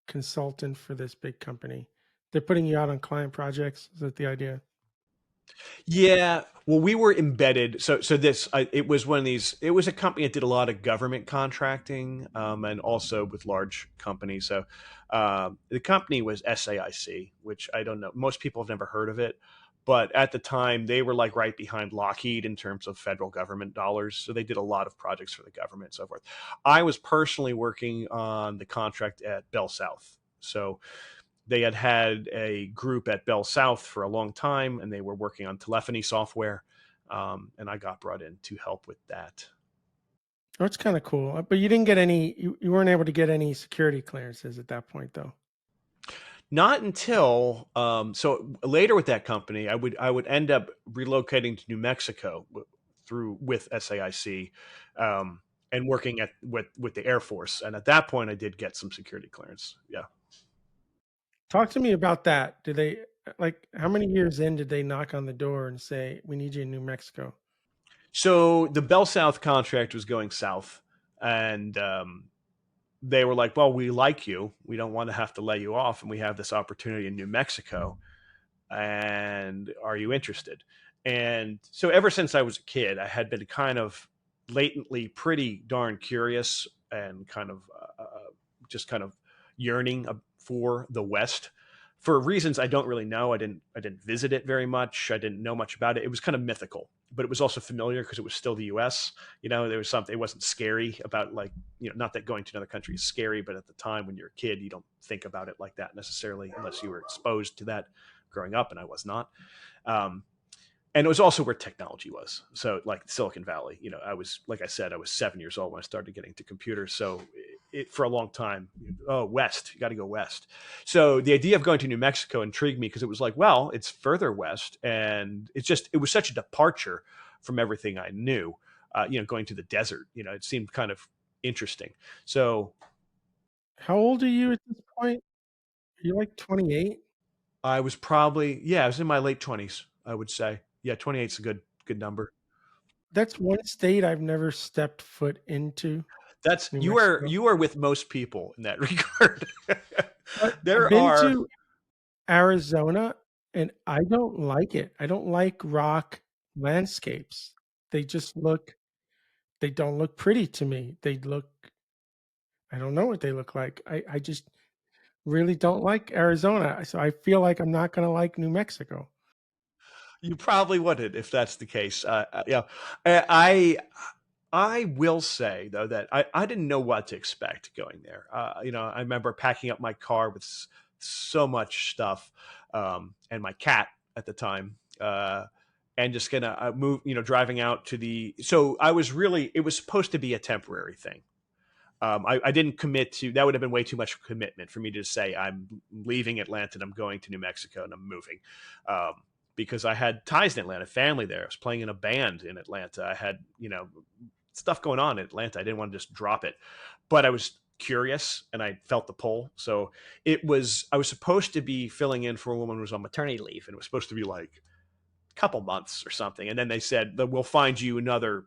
consultant for this big company. They're putting you out on client projects. Is that the idea? Yeah, well, we were embedded. So it was one of these. It was a company that did a lot of government contracting, and also with large companies. So the company was SAIC, which I don't know. Most people have never heard of it, but at the time they were like right behind Lockheed in terms of federal government dollars. So they did a lot of projects for the government and so forth. I was personally working on the contract at Bell South. So they had a group at Bell South for a long time, and they were working on telephony software. And I got brought in to help with that. Oh, it's kind of cool. But you didn't get you weren't able to get any security clearances at that point, though. Not until so later with that company, I would end up relocating to New Mexico with SAIC, and working with the Air Force. And at that point, I did get some security clearance. Yeah. Talk to me about that. Did they, like, how many years in did they knock on the door and say, we need you in New Mexico? So the Bell South contract was going south, and they were like, well, we like you. We don't want to have to lay you off, and we have this opportunity in New Mexico. And are you interested? And so ever since I was a kid, I had been kind of latently pretty darn curious and kind of just kind of yearning for the West for reasons I don't really know. I didn't visit it very much. I didn't know much about it. It was kind of mythical, but it was also familiar because it was still the US. There was something, it wasn't scary about, like, not that going to another country is scary, but at the time when you're a kid, you don't think about it like that necessarily unless you were exposed to that growing up, and I was not. And it was also where technology was. So like Silicon Valley, I was, like I said, I was 7 years old when I started getting to computers. So for a long time, West, you got to go West. So the idea of going to New Mexico intrigued me because it was like, well, it's further West. And it was such a departure from everything I knew, going to the desert, it seemed kind of interesting. So How old are you at this point? Are you like 28? I was probably, yeah, I was in my late 20s, I would say. Yeah, 28 is a good number. That's one state I've never stepped foot into, That's New you Mexico. are with most people in that regard. But I've There been are to Arizona and I don't like it. I don't like rock landscapes. They just look they don't look pretty to me. They look I don't know what they look like. I just really don't like Arizona. So I feel like I'm not gonna like New Mexico. you probably wouldn't if that's the case. Yeah, I I will say though that I didn't know what to expect going there. I remember packing up my car with so much stuff, and my cat at the time, and just gonna move. Driving out to the. So I was really. It was supposed to be a temporary thing. I didn't commit to that. Would have been way too much commitment for me to say I'm leaving Atlanta and I'm going to New Mexico and I'm moving, um, because I had ties in Atlanta, family there. I was playing in a band in Atlanta. I had stuff going on in Atlanta. I didn't want to just drop it, but I was curious and I felt the pull. So I was supposed to be filling in for a woman who was on maternity leave, and it was supposed to be like a couple months or something. And then they said that we'll find you another.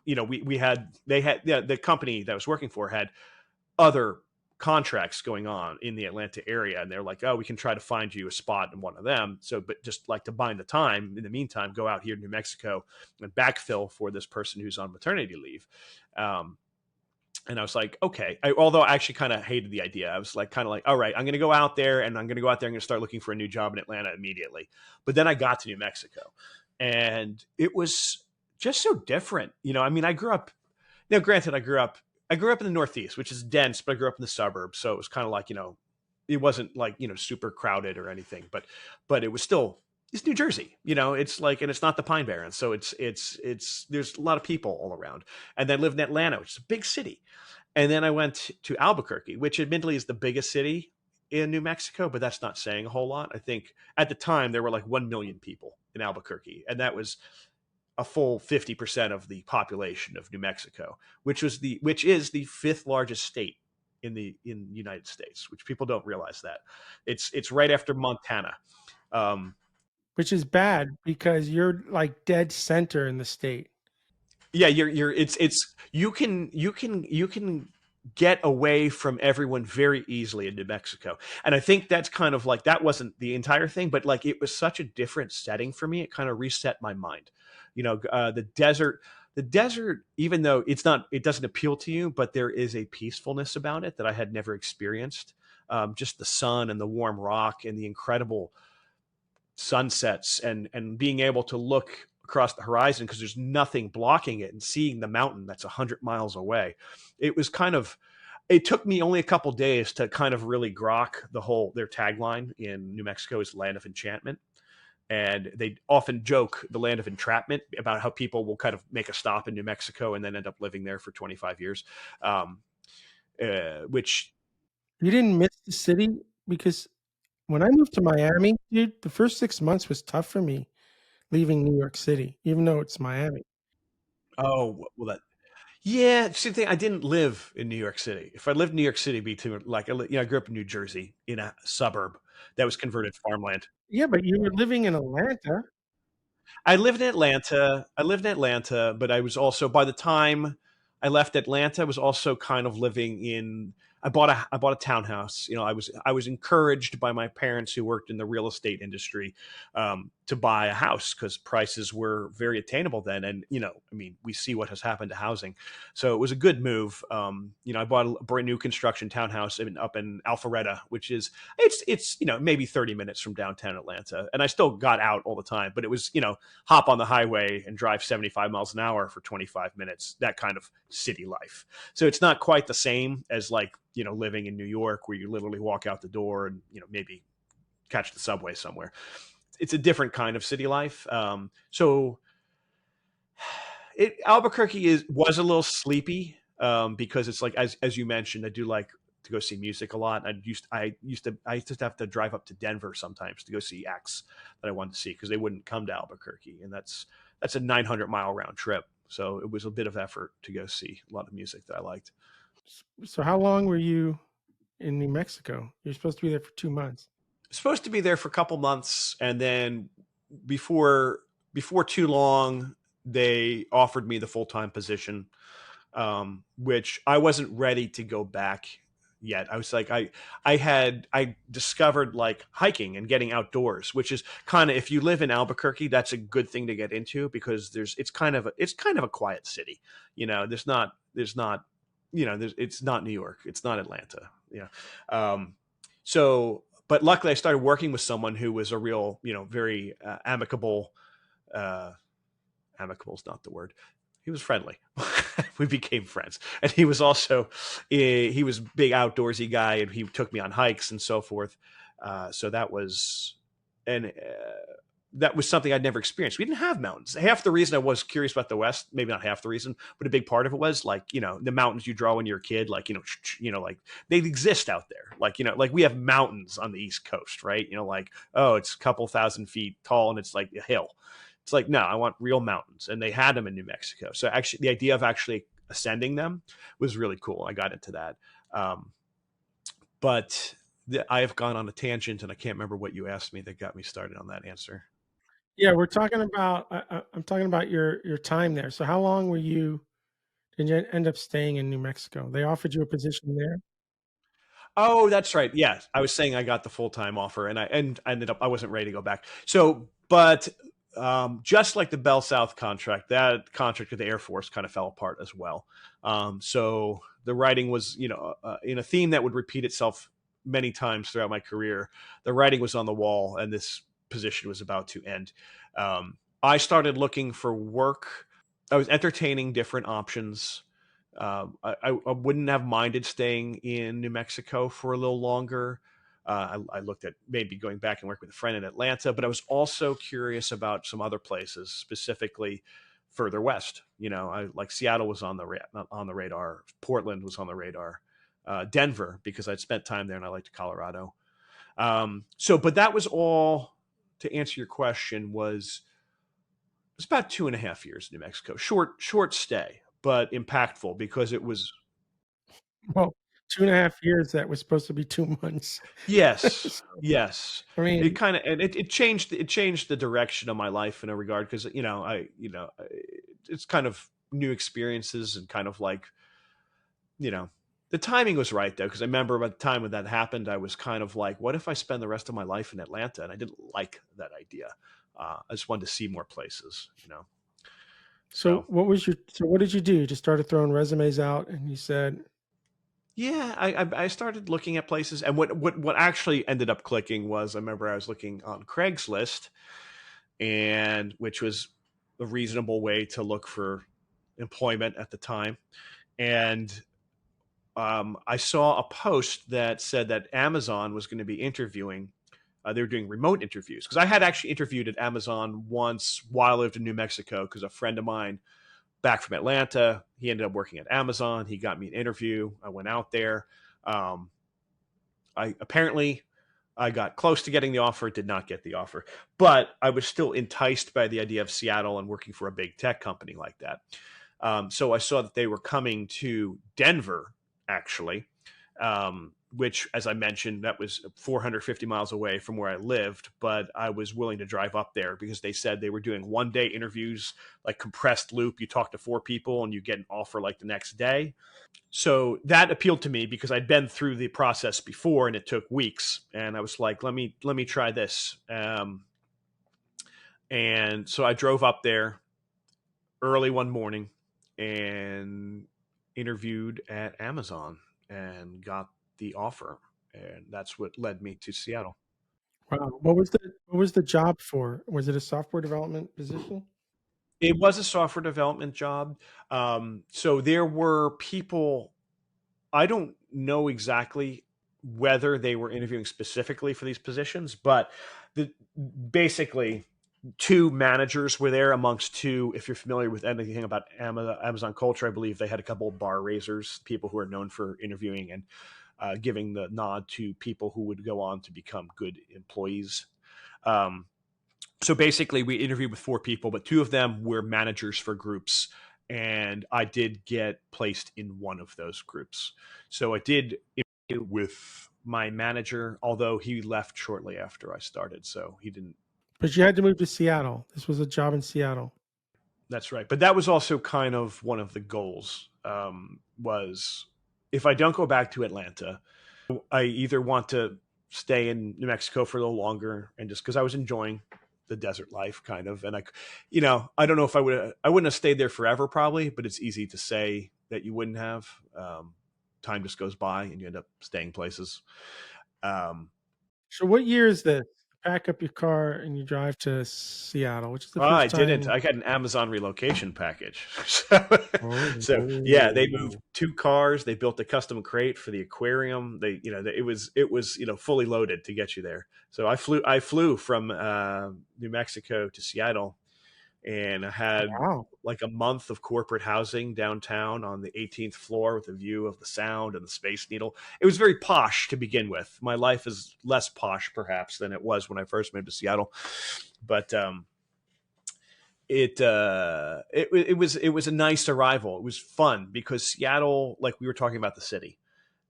We had they had yeah, the company that I was working for had other contracts going on in the Atlanta area, and they're like, oh, we can try to find you a spot in one of them. So, but just like to bind the time, in the meantime, go out here to New Mexico and backfill for this person who's on maternity leave. Um, and I was like, okay. Although I actually kind of hated the idea. I was like, kind of like, all right, I'm going to go out there and I'm going to go out there and start looking for a new job in Atlanta immediately. But then I got to New Mexico and it was just so different. I mean, I grew up, now granted, I grew up in the Northeast, which is dense, but I grew up in the suburbs. So it was kind of like, it wasn't like, super crowded or anything, but it was still, it's New Jersey, it's like, and it's not the Pine Barrens. So there's a lot of people all around. And then I lived in Atlanta, which is a big city. And then I went to Albuquerque, which admittedly is the biggest city in New Mexico, but that's not saying a whole lot. I think at the time there were like 1 million people in Albuquerque, and that was a full 50% of the population of New Mexico, which is the fifth largest state in the United States, which people don't realize that. It's right after Montana. Um, Which is bad because you're like dead center in the state. yeah, you're it's you can get away from everyone very easily in New Mexico. And I think that's kind of like, that wasn't the entire thing, but like it was such a different setting for me. It kind of reset my mind. The desert, even though it doesn't appeal to you, but there is a peacefulness about it that I had never experienced. Just the sun and the warm rock and the incredible sunsets and being able to look across the horizon because there's nothing blocking it, and seeing the mountain that's 100 miles away. It took me only a couple days to kind of really grok their tagline in New Mexico is land of enchantment. And they often joke the land of entrapment about how people will kind of make a stop in New Mexico and then end up living there for 25 years. Which You didn't miss the city because when I moved to Miami, dude, the first 6 months was tough for me leaving New York City, even though it's Miami. Oh, well, yeah, see the thing, I didn't live in New York City. If I lived in New York City, it'd be too like, I grew up in New Jersey in a suburb that was converted farmland. Yeah, but you were living in Atlanta. I lived in Atlanta, but I was also, by the time I left Atlanta, I was also kind of living in. I bought a townhouse. I was encouraged by my parents who worked in the real estate industry, to buy a house because prices were very attainable then. And I mean, we see what has happened to housing, so it was a good move. I bought a brand new construction townhouse up in Alpharetta, which is it's maybe 30 minutes from downtown Atlanta, and I still got out all the time, but it was hop on the highway and drive 75 miles an hour for 25 minutes, that kind of city life. So it's not quite the same as like living in New York where you literally walk out the door and maybe catch the subway somewhere. It's a different kind of city life. So Albuquerque was a little sleepy, because it's like, as you mentioned, I do like to go see music a lot. I used to have to drive up to Denver sometimes to go see acts that I wanted to see because they wouldn't come to Albuquerque, and that's a 900-mile round trip. So it was a bit of effort to go see a lot of music that I liked. So how long were you? in New Mexico? You're supposed to be there for 2 months. Supposed to be there for a couple months, and then before too long, they offered me the full-time position, which I wasn't ready to go back yet. I was like, I discovered like hiking and getting outdoors, which is kind of, if you live in Albuquerque, that's a good thing to get into, because it's kind of a quiet city. There's not it's not New York, it's not Atlanta. So, but luckily I started working with someone who was a real, very amicable. Amicable is not the word. He was friendly. We became friends, and he was also he was a big outdoorsy guy, and he took me on hikes and so forth. So that was something I'd never experienced. We didn't have mountains. Half the reason I was curious about the West, maybe not half the reason, but a big part of it was like, the mountains you draw when you're a kid, like, like they exist out there. Like, like we have mountains on the East Coast, right? Like, oh, it's a couple thousand feet tall and it's like a hill. It's like, no, I want real mountains. And they had them in New Mexico. So actually the idea of actually ascending them was really cool. I got into that. But I have gone on a tangent, and I can't remember what you asked me that got me started on that answer. Yeah, we're talking about. I'm talking about your time there. So how long did you end up staying in New Mexico? They offered you a position there. Oh, that's right. Yeah, I was saying I got the full-time offer, and I ended up, I wasn't ready to go back. So, but just like the Bell South contract, that contract with the Air Force kind of fell apart as well. So the writing was, in a theme that would repeat itself many times throughout my career. The writing was on the wall, and this position was about to end. I started looking for work. I was entertaining different options. I wouldn't have minded staying in New Mexico for a little longer. I looked at maybe going back and work with a friend in Atlanta, but I was also curious about some other places, specifically further west. Like Seattle was on the radar. Portland was on the radar. Denver, because I'd spent time there and I liked Colorado. But that was all, to answer your question, was about 2.5 years in New Mexico. Short stay, but impactful, because it was. Well, 2.5 years. That was supposed to be 2 months. Yes. Yes. I mean, It kind of, and it changed the direction of my life in a regard, because, it's kind of new experiences, and kind of like, the timing was right though. Cause I remember by the time when that happened, I was kind of like, what if I spend the rest of my life in Atlanta? And I didn't like that idea. I just wanted to see more places, so what did you do? You just started throwing resumes out, and you said, yeah, I started looking at places, and what actually ended up clicking was, I remember I was looking on Craigslist, and which was a reasonable way to look for employment at the time, and I saw a post that said that Amazon was going to be interviewing. They were doing remote interviews, because I had actually interviewed at Amazon once while I lived in New Mexico, because a friend of mine back from Atlanta, he ended up working at Amazon. He got me an interview. I went out there. I got close to getting the offer, did not get the offer, but I was still enticed by the idea of Seattle and working for a big tech company like that. So I saw that they were coming to Denver, actually, which, as I mentioned, that was 450 miles away from where I lived, but I was willing to drive up there, because they said they were doing 1-day interviews, like compressed loop. You talk to 4 people and you get an offer like the next day. So that appealed to me, because I'd been through the process before and it took weeks. And I was like, let me try this. And so I drove up there early one morning and interviewed at Amazon and got the offer, and that's what led me to Seattle. wow, what was the job for? Was it a software development position? It was a software development job. So there were people, I don't know exactly whether they were interviewing specifically for these positions, but basically 2 managers were there amongst 2. If you're familiar with anything about Amazon culture, I believe they had a couple of bar raisers, people who are known for interviewing and giving the nod to people who would go on to become good employees. So basically, we interviewed with 4 people, but 2 of them were managers for groups, and I did get placed in one of those groups. So I did with my manager, although he left shortly after I started, so he didn't. But you had to move to Seattle. This was a job in Seattle. That's right. But that was also kind of one of the goals, was if I don't go back to Atlanta, I either want to stay in New Mexico for a little longer, and just because I was enjoying the desert life kind of, and I don't know if I wouldn't have stayed there forever probably, but it's easy to say that you wouldn't have. Time just goes by and you end up staying places. So what year is this? Pack up your car and you drive to Seattle, which is the I first didn't. time. I got an Amazon relocation package. So, so yeah, they moved Oh. 2 cars. They built a custom crate for the aquarium. It was fully loaded to get you there. So I flew from New Mexico to Seattle, and I had Wow. like a month of corporate housing downtown on the 18th floor with a view of the Sound and the Space Needle. It was very posh to begin with. My life is less posh perhaps than it was when I first moved to Seattle, but it was a nice arrival. It was fun because Seattle, like we were talking about the city,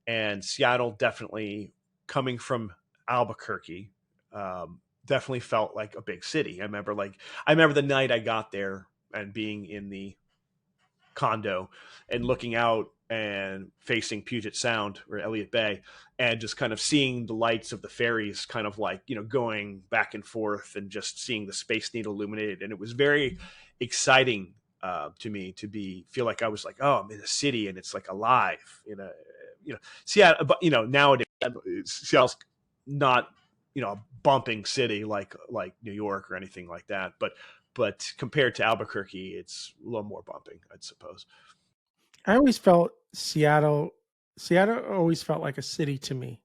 and Seattle definitely, coming from Albuquerque, definitely felt like a big city. I remember the night I got there and being in the condo and looking out and facing Puget Sound or Elliott Bay, and just kind of seeing the lights of the ferries kind of like, going back and forth, and just seeing the Space Needle illuminated. And it was very exciting to me to feel like I was like, oh, I'm in a city and it's like alive. Seattle, but nowadays Seattle's not, a bumping city like New York or anything like that. But compared to Albuquerque, it's a little more bumping, I'd suppose. I always felt Seattle always felt like a city to me.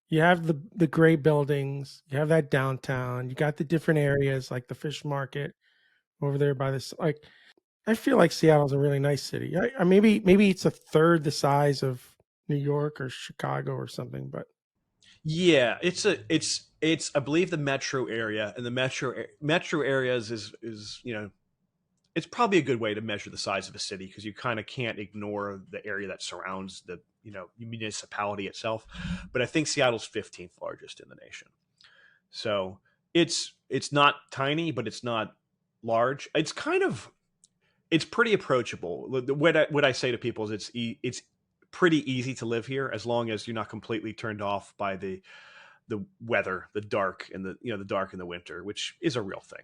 You have the gray buildings, you have that downtown, you got the different areas like the fish market over there by this, like I feel like Seattle's a really nice city. Maybe it's a third the size of New York or Chicago or something, but Yeah, it's I believe the metro area, and the metro areas is it's probably a good way to measure the size of a city, because you kind of can't ignore the area that surrounds the municipality itself. But I think Seattle's 15th largest in the nation, so it's not tiny, but it's not large. It's pretty approachable. What I say to people is it's pretty easy to live here as long as you're not completely turned off by the weather, the dark, and the dark in the winter, which is a real thing.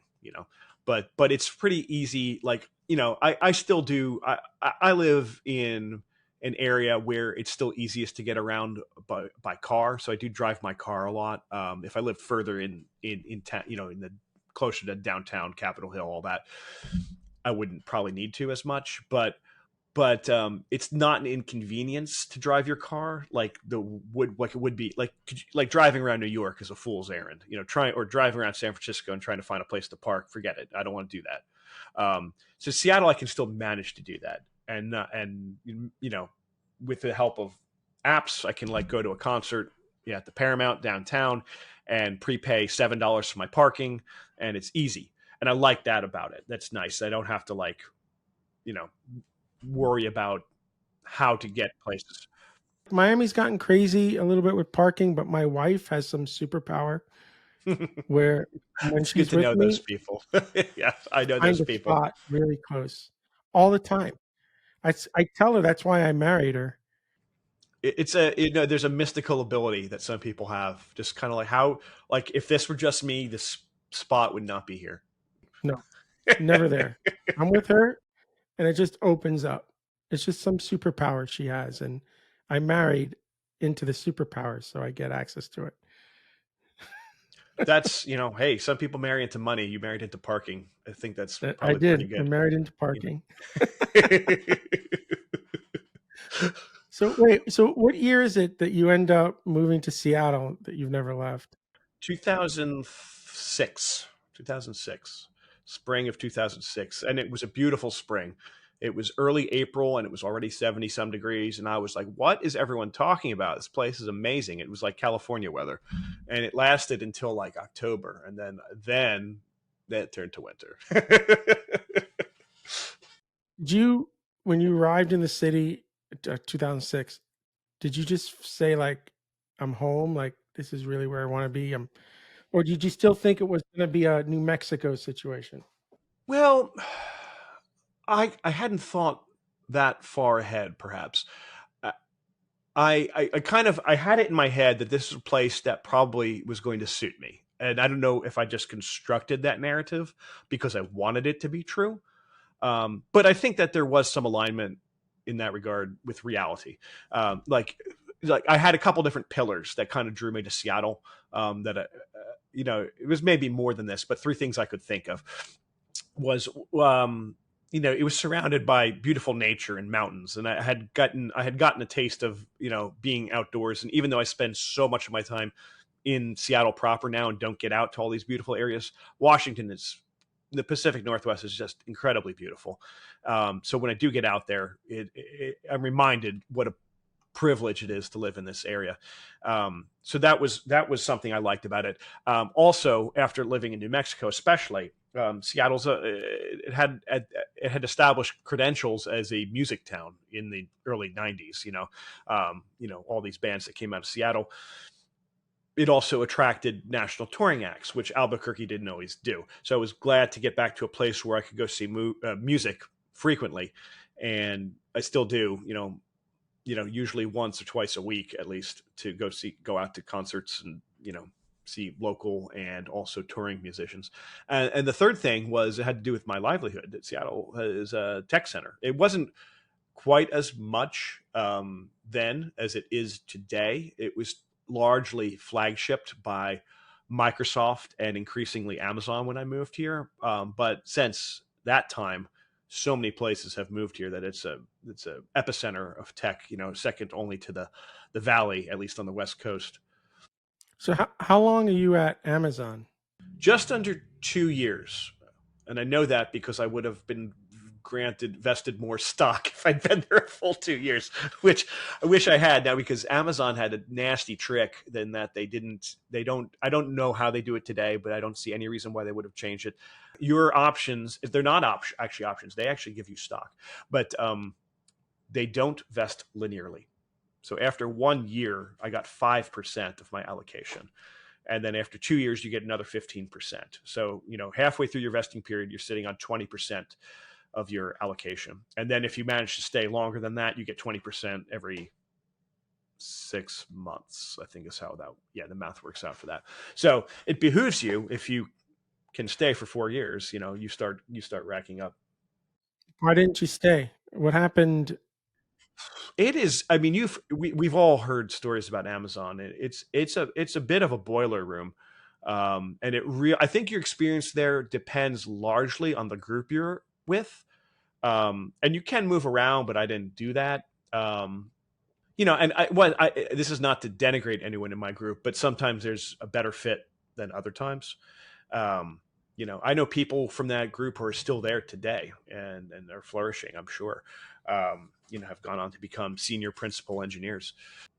But it's pretty easy. Like, I still do. I live in an area where it's still easiest to get around by car, so I do drive my car a lot. If I lived further in town, in the closer to downtown Capitol Hill, all that, I wouldn't probably need to as much. But it's not an inconvenience to drive your car like it would be like driving around New York is a fool's errand. Driving around San Francisco and trying to find a place to park. Forget it. I don't want to do that. So Seattle, I can still manage to do that, and with the help of apps, I can go to a concert at the Paramount downtown and prepay $7 for my parking, and it's easy. And I like that about it. That's nice. I don't have to worry about how to get places. Miami's gotten crazy a little bit with parking, but my wife has some superpower where when It's good she's to with know those me, people. Yeah, I know find those a people. spot really close all the time. I tell her that's why I married her. It's there's a mystical ability that some people have. Just kind of like if this were just me, this spot would not be here. No, never there. I'm with her and it just opens up. It's just some superpower she has. And I married into the superpower, so I get access to it. That's, hey, some people marry into money. You married into parking. I think that's I probably pretty did. I good. married into parking. So wait, so what year is it that you end up moving to Seattle that you've never left? 2006, 2006, spring of 2006. And it was a beautiful spring. It was early April and it was already 70 some degrees. And I was like, what is everyone talking about? This place is amazing. It was like California weather. And it lasted until like October. And then that turned to winter. Did you, when you arrived in the city, 2006, Did you just say like, I'm home, like this is really where I want to be? Or did you still think it was going to be a New Mexico situation? Well, I hadn't thought that far ahead, perhaps. Uh, I kind of I had it in my head that this is a place that probably was going to suit me. And I don't know if I just constructed that narrative because I wanted it to be true. But I think that there was some alignment in that regard with reality. Um, like like I had a couple different pillars that kind of drew me to Seattle. It was maybe more than this, but three things I could think of was it was surrounded by beautiful nature and mountains, and I had gotten a taste of being outdoors. And even though I spend so much of my time in Seattle proper now and don't get out to all these beautiful areas, Washington is the Pacific Northwest is just incredibly beautiful. So when I do get out there, I'm reminded what a privilege it is to live in this area. So that was something I liked about it. Also, after living in New Mexico, especially, Seattle's it had established credentials as a music town in the early '90s. All these bands that came out of Seattle. It also attracted national touring acts, which Albuquerque didn't always do. So I was glad to get back to a place where I could go see music frequently, and I still do. Usually once or twice a week at least, to go out to concerts and see local and also touring musicians. And the third thing was it had to do with my livelihood. Seattle is a tech center. It wasn't quite as much then as it is today. It was largely flagshipped by Microsoft and increasingly Amazon when I moved here. But since that time, so many places have moved here that it's a epicenter of tech. Second only to the Valley, at least on the West Coast. So how long are you at Amazon? Just under 2 years, and I know that because I would have been vested more stock if I'd been there a full 2 years, which I wish I had now, because Amazon had a nasty trick then that I don't know how they do it today, but I don't see any reason why they would have changed it. Your options, if they're not actually options, they actually give you stock, but they don't vest linearly. So after 1 year, I got 5% of my allocation. And then after 2 years, you get another 15%. So, halfway through your vesting period, you're sitting on 20% of your allocation. And then if you manage to stay longer than that, you get 20% every 6 months, I think is how the math works out for that. So it behooves you, if you can stay for 4 years, you start racking up. Why didn't you stay? What happened? It is. I mean, we've all heard stories about Amazon. It's a bit of a boiler room, and I think your experience there depends largely on the group you're with, and you can move around, but I didn't do that. And this is not to denigrate anyone in my group, but sometimes there's a better fit than other times. I know people from that group who are still there today and they're flourishing, I'm sure. Have gone on to become senior principal engineers.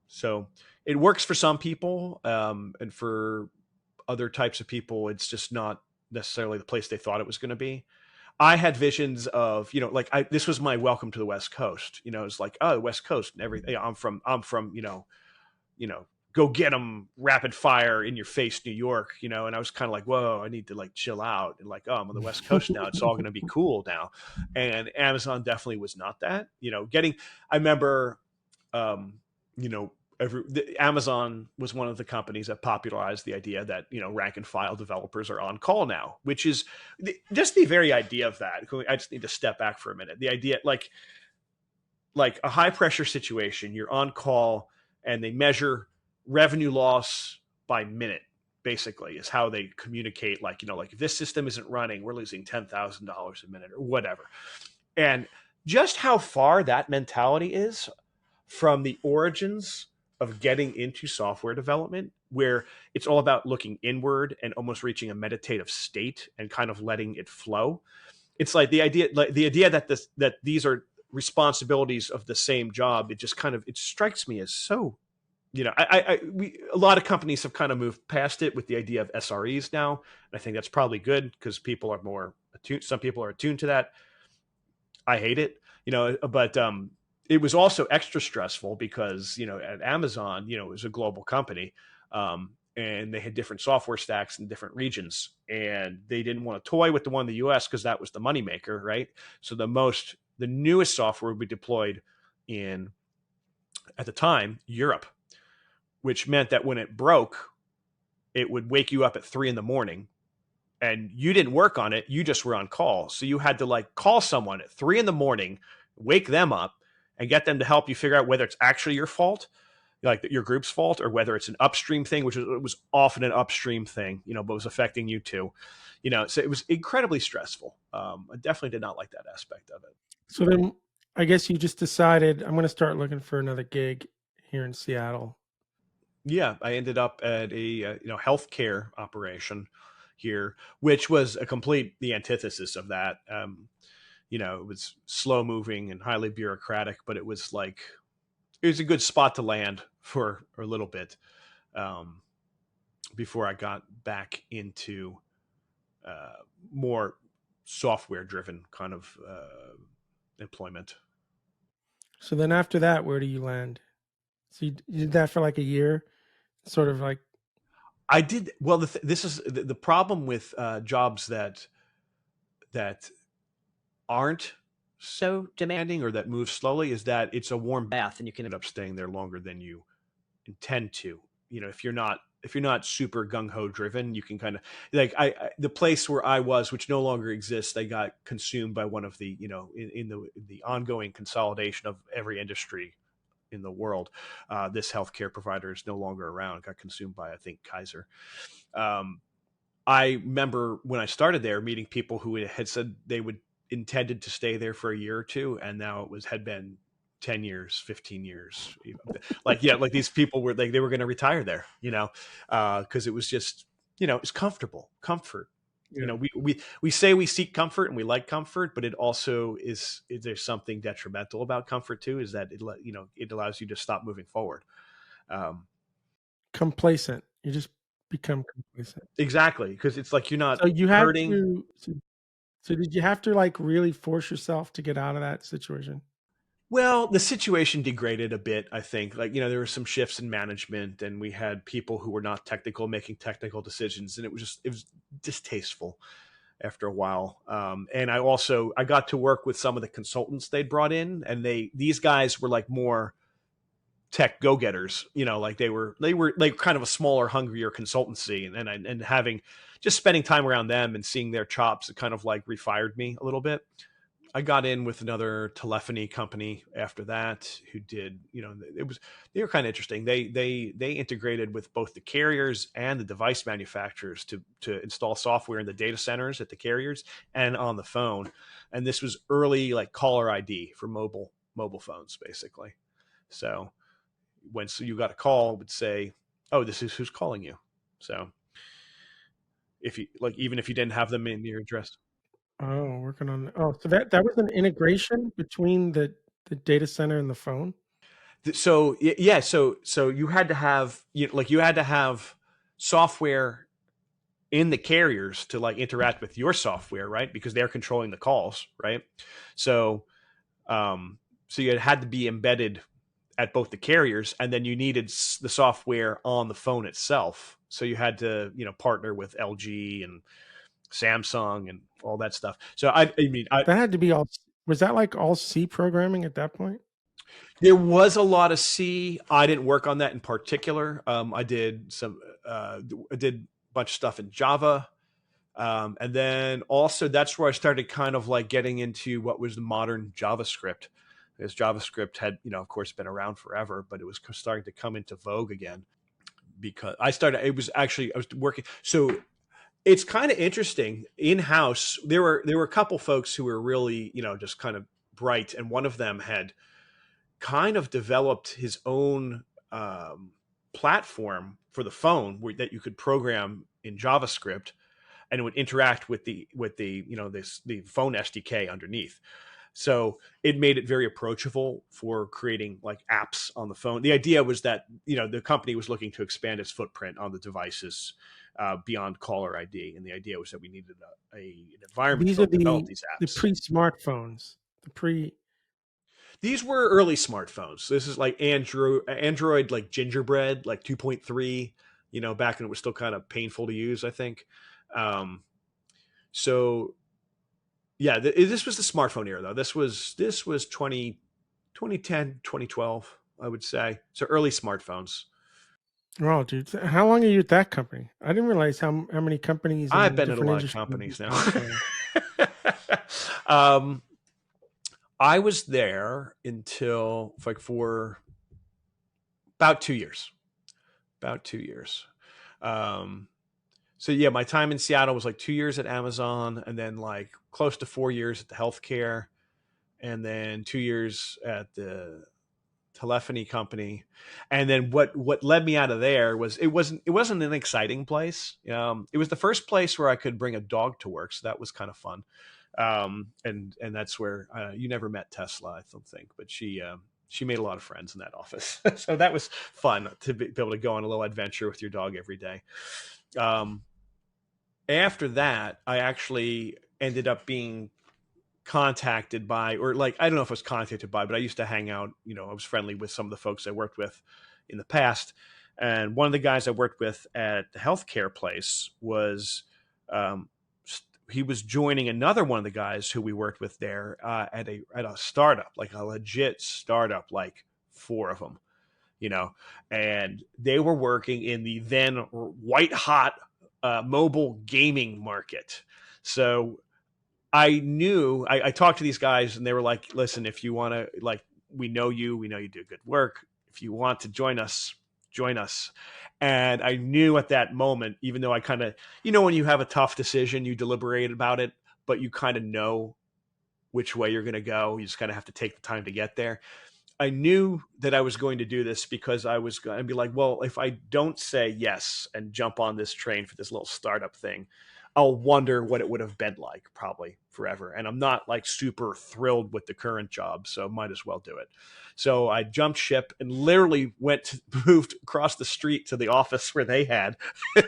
So it works for some people, and for other types of people, it's just not necessarily the place they thought it was going to be. I had visions of, this was my welcome to the West Coast. It's like, oh, the West Coast and everything. I'm from, go get them, rapid fire in your face, New York, and I was kind of like, whoa, I need to chill out, and oh, I'm on the West Coast now. It's all going to be cool now. And Amazon definitely was not that, I remember, Amazon was one of the companies that popularized the idea that, rank and file developers are on call now, which is just the very idea of that. I just need to step back for a minute. The idea, like a high pressure situation, you're on call and they measure revenue loss by minute, basically, is how they communicate. If this system isn't running, we're losing $10,000 a minute or whatever. And just how far that mentality is from the origins of getting into software development, where it's all about looking inward and almost reaching a meditative state and kind of letting it flow. It's like the idea that these are responsibilities of the same job. It strikes me as so, a lot of companies have kind of moved past it with the idea of SREs now. And I think that's probably good because people are more attuned. Some people are attuned to that. I hate it, but it was also extra stressful because, at Amazon, it was a global company. And they had different software stacks in different regions, and they didn't want to toy with the one in the US because that was the moneymaker, right? So the newest software would be deployed in, at the time, Europe, which meant that when it broke, it would wake you up at 3 a.m, and you didn't work on it. You just were on call. So you had to like call someone at 3 a.m, wake them up and get them to help you figure out whether it's actually your fault, like your group's fault, or whether it's an upstream thing, which was often an upstream thing, but was affecting you too. So it was incredibly stressful. I definitely did not like that aspect of it. So then I guess you just decided I'm going to start looking for another gig here in Seattle. Yeah, I ended up at a healthcare operation here, which was the antithesis of that. It was slow moving and highly bureaucratic, but it was a good spot to land for a little bit before I got back into more software driven kind of employment. So then after that, where do you land? So you did that for like a year, sort of like. I did well. This is the problem with jobs that aren't so demanding or that move slowly, is that it's a warm bath and you can end up staying there longer than you intend to. If you're not super gung-ho driven, you can kind of the place where I was, which no longer exists, they got consumed by one of the, in the ongoing consolidation of every industry in the world. This healthcare provider is no longer around. It got consumed by, I think, Kaiser. I remember when I started there meeting people who had said they would intended to stay there for a year or two, and now had been 10 years, 15 years. Like these people were they were going to retire there, because it was just, it's comfort. Yeah. We say we seek comfort and we like comfort, but it also is there's something detrimental about comfort too, is that it allows you to stop moving forward. Complacent. You just become complacent. Exactly, because it's like you're not So you had hurting. to. So did you have to like really force yourself to get out of that situation? Well, the situation degraded a bit, I think. There were some shifts in management, and we had people who were not technical making technical decisions, and it was distasteful after a while. And I got to work with some of the consultants they'd brought in, and these guys were like more tech go-getters, they were like kind of a smaller, hungrier consultancy, and having just spending time around them and seeing their chops, it kind of like refired me a little bit. I got in with another telephony company after that who did, they were kind of interesting. They integrated with both the carriers and the device manufacturers to install software in the data centers at the carriers and on the phone. And this was early like caller ID for mobile phones, basically. So when you got a call, it would say, "Oh, this is who's calling you." So if you even if you didn't have them in your address. Oh, working on. Oh, so that was an integration between the data center and the phone. So yeah, so you had to have you had to have software in the carriers to interact with your software, right? Because they're controlling the calls, right? So so you had to be embedded at both the carriers, and then you needed the software on the phone itself. So you had to partner with LG and Samsung and all that stuff. So I mean, that had to be all. Was that like all C programming at that point? There was a lot of C. I didn't work on that in particular. I did a bunch of stuff in Java. And then also that's where I started kind of getting into what was the modern JavaScript. Because JavaScript had, of course, been around forever, but it was starting to come into vogue again. Because I was working. So it's kind of interesting. In-house, there were a couple folks who were really, just kind of bright, and one of them had kind of developed his own platform for the phone that you could program in JavaScript, and it would interact with the the phone SDK underneath. So it made it very approachable for creating apps on the phone. The idea was that the company was looking to expand its footprint on the devices beyond caller ID, and the idea was that we needed an environment to develop these apps. The pre-smartphones, These were early smartphones. This is like Android like gingerbread, like 2.3, back when it was still kind of painful to use, I think. Um, so yeah, this was the smartphone era though. This was 2010, 2012, I would say. So early smartphones. Wow, dude. How long are you at that company? I didn't realize how many companies I've in been at a different lot of industries you companies now. worked for. um, I was there until like for about 2 years. About 2 years. Um, so yeah, my time in Seattle was like 2 years at Amazon, and then like close to 4 years at the healthcare, and then 2 years at the telephony company. And then what led me out of there was it wasn't an exciting place. It was the first place where I could bring a dog to work, so that was kind of fun. And that's where you never met Tesla, I don't think, but she made a lot of friends in that office. So that was fun to be able to go on a little adventure with your dog every day. Um, After that, I actually ended up being contacted by, or like, I don't know if I was contacted by, but I used to hang out, I was friendly with some of the folks I worked with in the past. And one of the guys I worked with at the healthcare place was, um, he was joining another one of the guys who we worked with there at a startup, like a legit startup, like four of them, you know, and they were working in the then white hot mobile gaming market. So I talked to these guys and they were like, listen, if you want to, like, we know you do good work. If you want to join us, join us. And I knew at that moment, even though I kind of, when you have a tough decision, you deliberate about it, but you kind of know which way you're going to go. You just kind of have to take the time to get there. I knew that I was going to do this because I was going to be like, well, if I don't say yes and jump on this train for this little startup thing, I'll wonder what it would have been like probably forever. And I'm not like super thrilled with the current job, so might as well do it. So I jumped ship and literally moved across the street to the office where they had,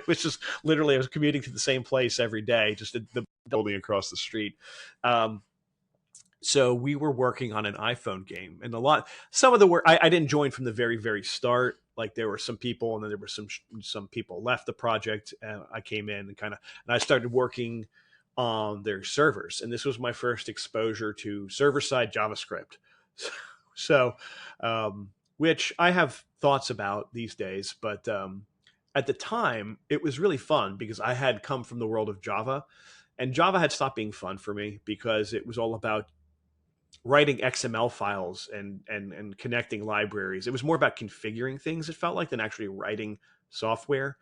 which is literally, I was commuting to the same place every day, just the building across the street. So we were working on an iPhone game, and some of the work I didn't join from the very, very start. Like there were some people, and then there were some people left the project, and I came in and I started working on their servers, and this was my first exposure to server-side JavaScript. So, which I have thoughts about these days, but at the time it was really fun because I had come from the world of Java, and Java had stopped being fun for me because it was all about writing XML files and connecting libraries. It was more about configuring things, it felt like, than actually writing software.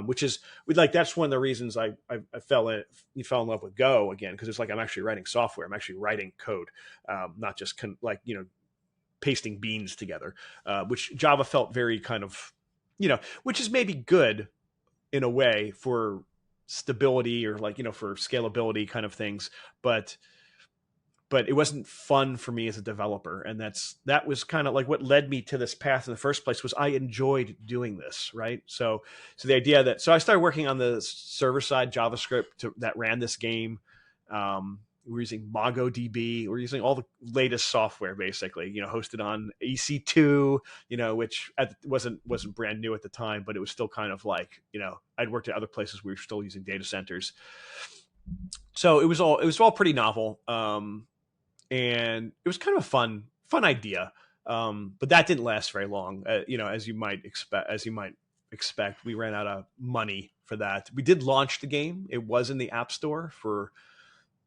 Which is like, that's one of the reasons I fell in love with Go again, because it's like I'm actually writing software. I'm actually writing code, not just pasting beans together. Which Java felt very kind of, which is maybe good in a way for stability or for scalability kind of things, but it wasn't fun for me as a developer. And that was kind of like what led me to this path in the first place. Was I enjoyed doing this, right? So the idea I started working on the server side JavaScript that ran this game. We're using MongoDB. We're using all the latest software, basically, hosted on EC2, which wasn't brand new at the time, but it was still kind of like, I'd worked at other places we were still using data centers. So it was all pretty novel. And it was kind of a fun idea. But that didn't last very long. As you might expect, we ran out of money for that. We did launch the game. It was in the App Store for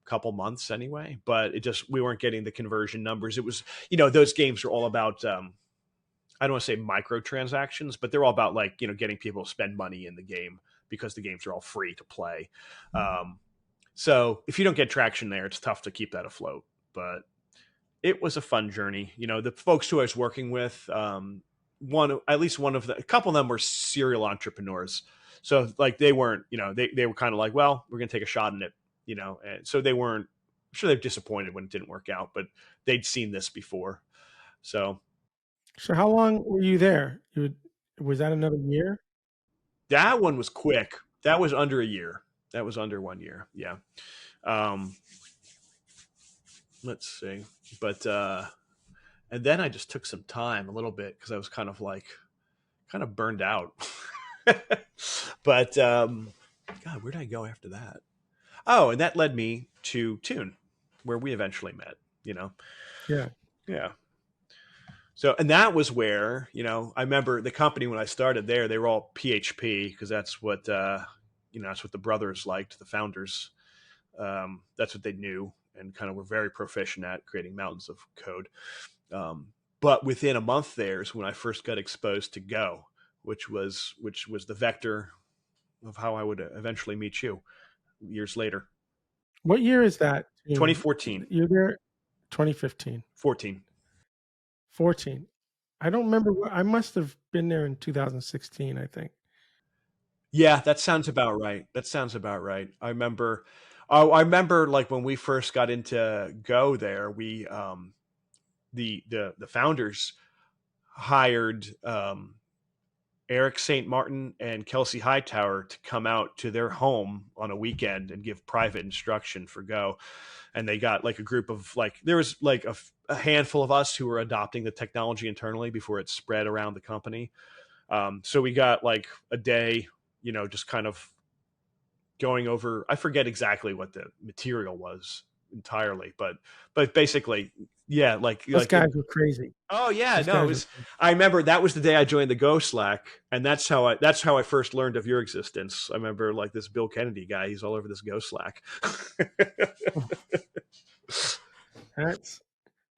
a couple months anyway, but we weren't getting the conversion numbers. It was, those games are all about, I don't want to say microtransactions, but they're all about getting people to spend money in the game because the games are all free to play. So if you don't get traction there, it's tough to keep that afloat. But it was a fun journey. The folks who I was working with, a couple of them were serial entrepreneurs. So they weren't, they were kind of like, well, we're going to take a shot in it, and so they weren't, I'm sure they're disappointed when it didn't work out, but they'd seen this before. So how long were you there? Was that another year? That one was quick. That was under a year. That was under 1 year. Yeah. Let's see. But And then I just took some time a little bit because I was kind of burned out. But God, where did I go after that? Oh, and that led me to Tune, where we eventually met. You know, Yeah. yeah. So, and that was where, I remember the company when I started there, they were all PHP because that's what that's what the brothers liked, the founders. That's what they knew and kind of were very proficient at creating mountains of code. But within a month there is when I first got exposed to Go, which was the vector of how I would eventually meet you years later. What year is that? 2014. You're there 2015. 14. 14. I don't remember. I must have been there in 2016, I think. Yeah, that sounds about right. I remember. Oh, I remember like when we first got into Go there, we the founders hired Eric St. Martin and Kelsey Hightower to come out to their home on a weekend and give private instruction for Go. And they got like a group of there was like a handful of us who were adopting the technology internally before it spread around the company. So we got like a day, just kind of going over, I forget exactly what the material was entirely, but basically, yeah, those guys were crazy. Oh yeah, no, it was. I remember that was the day I joined the Go Slack, and that's how I first learned of your existence. I remember like this Bill Kennedy guy; he's all over this Go Slack. That's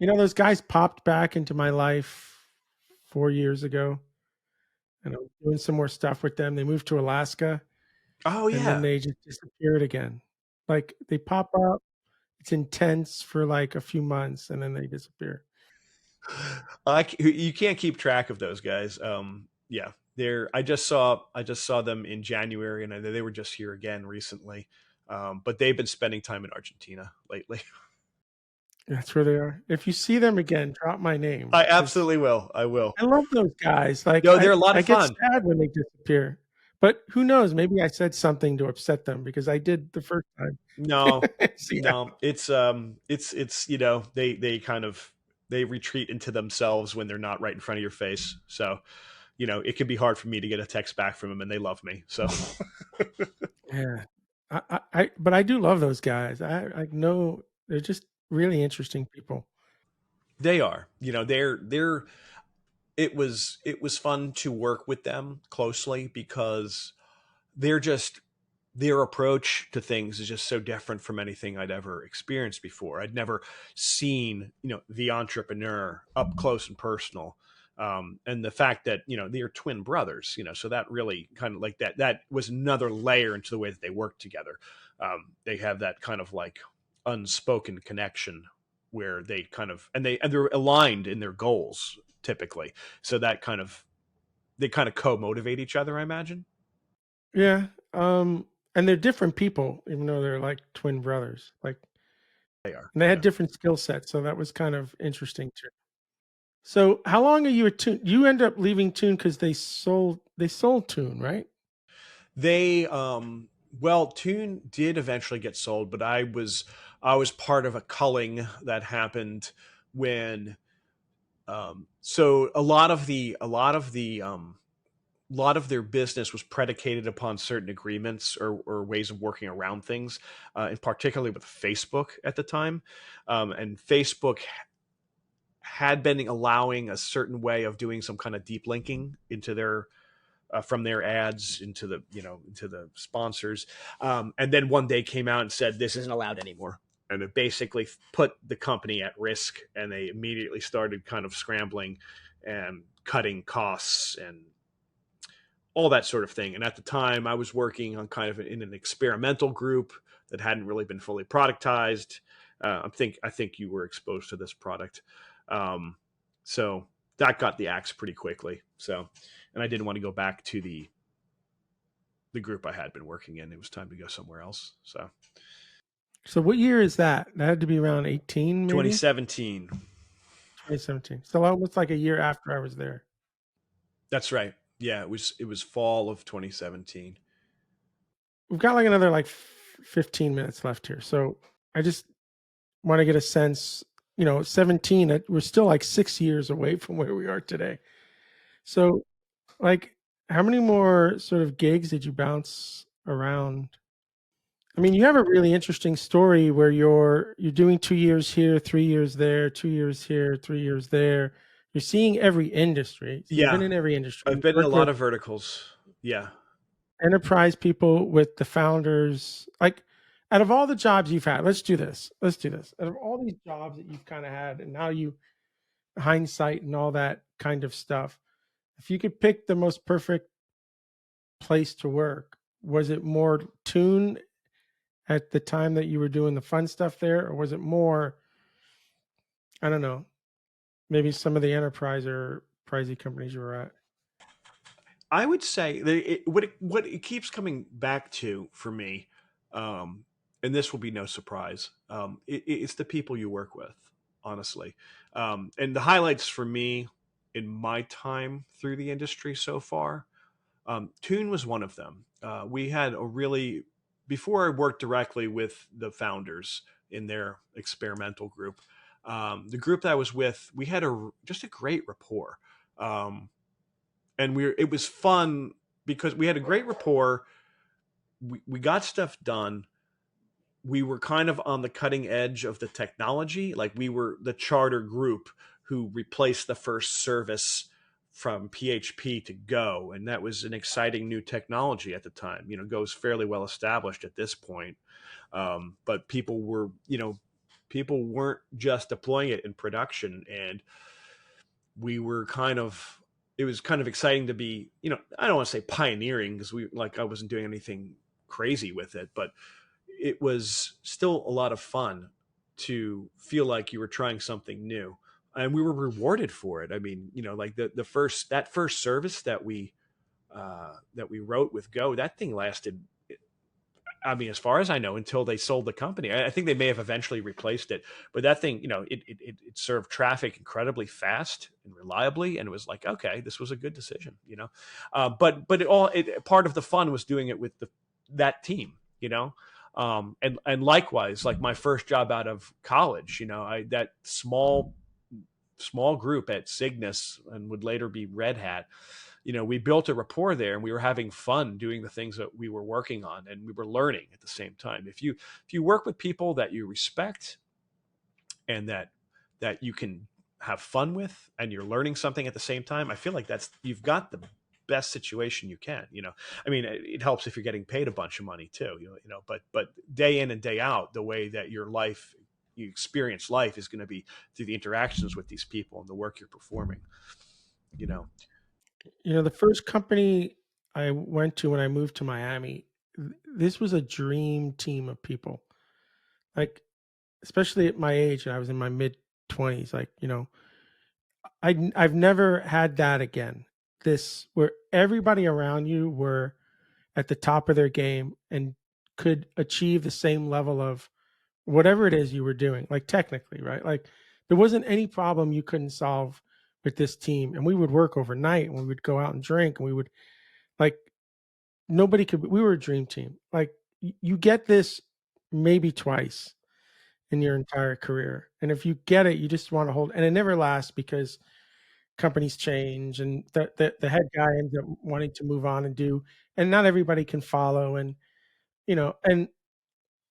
those guys popped back into my life 4 years ago, and I was doing some more stuff with them. They moved to Alaska. Oh yeah, and then they just disappeared again. Like they pop up, it's intense for like a few months, and then they disappear. You can't keep track of those guys. Yeah, I just saw them in January, and they were just here again recently. But they've been spending time in Argentina lately. That's where they are. If you see them again, drop my name. I absolutely will. I will. I love those guys. Like, no, they're a lot of fun. I get sad when they disappear, but who knows? Maybe I said something to upset them because I did the first time. No, no, it's they kind of they retreat into themselves when they're not right in front of your face. So, it can be hard for me to get a text back from them, and they love me. So, yeah, but I do love those guys. I know they're just really interesting people. They are, they're. It was fun to work with them closely because their approach to things is just so different from anything I'd ever experienced before. I'd never seen, the entrepreneur up close and personal. And the fact that, they're twin brothers, so that really kind of like that was another layer into the way that they work together. They have that kind of like unspoken connection where they kind of, and they're aligned in their goals typically. So that they kind of co-motivate each other, I imagine. Yeah. And they're different people, even though they're like twin brothers. Like they are. And they had different skill sets, so that was kind of interesting too. So, how long are you at Tune? You end up leaving Tune because they sold Tune, right? They Tune did eventually get sold, but I was part of a culling that happened when so a lot of their business was predicated upon certain agreements or ways of working around things, and particularly with Facebook at the time. And Facebook had been allowing a certain way of doing some kind of deep linking into their from their ads into the into the sponsors, and then one day came out and said this isn't allowed anymore. And it basically put the company at risk, and they immediately started kind of scrambling and cutting costs and all that sort of thing. And at the time I was working on kind of in an experimental group that hadn't really been fully productized. I think you were exposed to this product. So that got the axe pretty quickly. So, and I didn't want to go back to the group I had been working in. It was time to go somewhere else. So what year is that? That had to be around 18, maybe? 2017. 2017. So almost like a year after I was there. That's right. Yeah, it was fall of 2017. We've got like another 15 minutes left here. So I just want to get a sense 17, we're still like 6 years away from where we are today. So, like, how many more sort of gigs did you bounce around? I mean, you have a really interesting story where you're doing 2 years here, 3 years there, 2 years here, 3 years there. You're seeing every industry. So you've been Yeah, in every industry. I've You been in a worked lot with of verticals. Yeah. enterprise people, with the founders. Like, out of all the jobs you've had, let's do this. Let's do this. Out of all these jobs that you've kind of had, and now you hindsight and all that kind of stuff, if you could pick the most perfect place to work, was it more Tune at the time that you were doing the fun stuff there, or was it more, I don't know, maybe some of the enterprise or pricey companies you were at? I would say that what it keeps coming back to for me, um, and this will be no surprise, it's the people you work with, honestly. And the highlights for me in my time through the industry so far, Tune was one of them. We had a really, before I worked directly with the founders in their experimental group, the group that I was with, we had just a great rapport. Um, and it was fun because we had a great rapport. We got stuff done. We were kind of on the cutting edge of the technology. Like, we were the charter group who replaced the first service from PHP to Go, and that was an exciting new technology at the time. Go's fairly well established at this point, but people weren't just deploying it in production, and we were kind of it was kind of exciting to be, I don't want to say pioneering, because I wasn't doing anything crazy with it, but it was still a lot of fun to feel like you were trying something new, and we were rewarded for it. I mean, like that first service that we wrote with Go, that thing lasted, I mean, as far as I know, until they sold the company. I think they may have eventually replaced it, but that thing, it served traffic incredibly fast and reliably, and it was like, okay, this was a good decision. But part of the fun was doing it with that team, and likewise, like my first job out of college, that small group at Cygnus, and would later be Red Hat. We built a rapport there, and we were having fun doing the things that we were working on, and we were learning at the same time. If you work with people that you respect, and that you can have fun with, and you're learning something at the same time, I feel like you've got the best situation you can. I mean, it helps if you're getting paid a bunch of money too, but day in and day out, the way that you experience life is going to be through the interactions with these people and the work you're performing. you know The first company I went to when I moved to Miami, this was a dream team of people. Like, especially at my age, and I was in my mid 20s. Like, I've never had that again. This, where everybody around you were at the top of their game and could achieve the same level of whatever it is you were doing, like technically, right? Like, there wasn't any problem you couldn't solve with this team. And we would work overnight, and we would go out and drink, and we would, like, nobody could, we were a dream team. Like, you get this maybe twice in your entire career. And if you get it, you just want to hold, and it never lasts because companies change, and the head guy ends up wanting to move on and do, and not everybody can follow. And, and,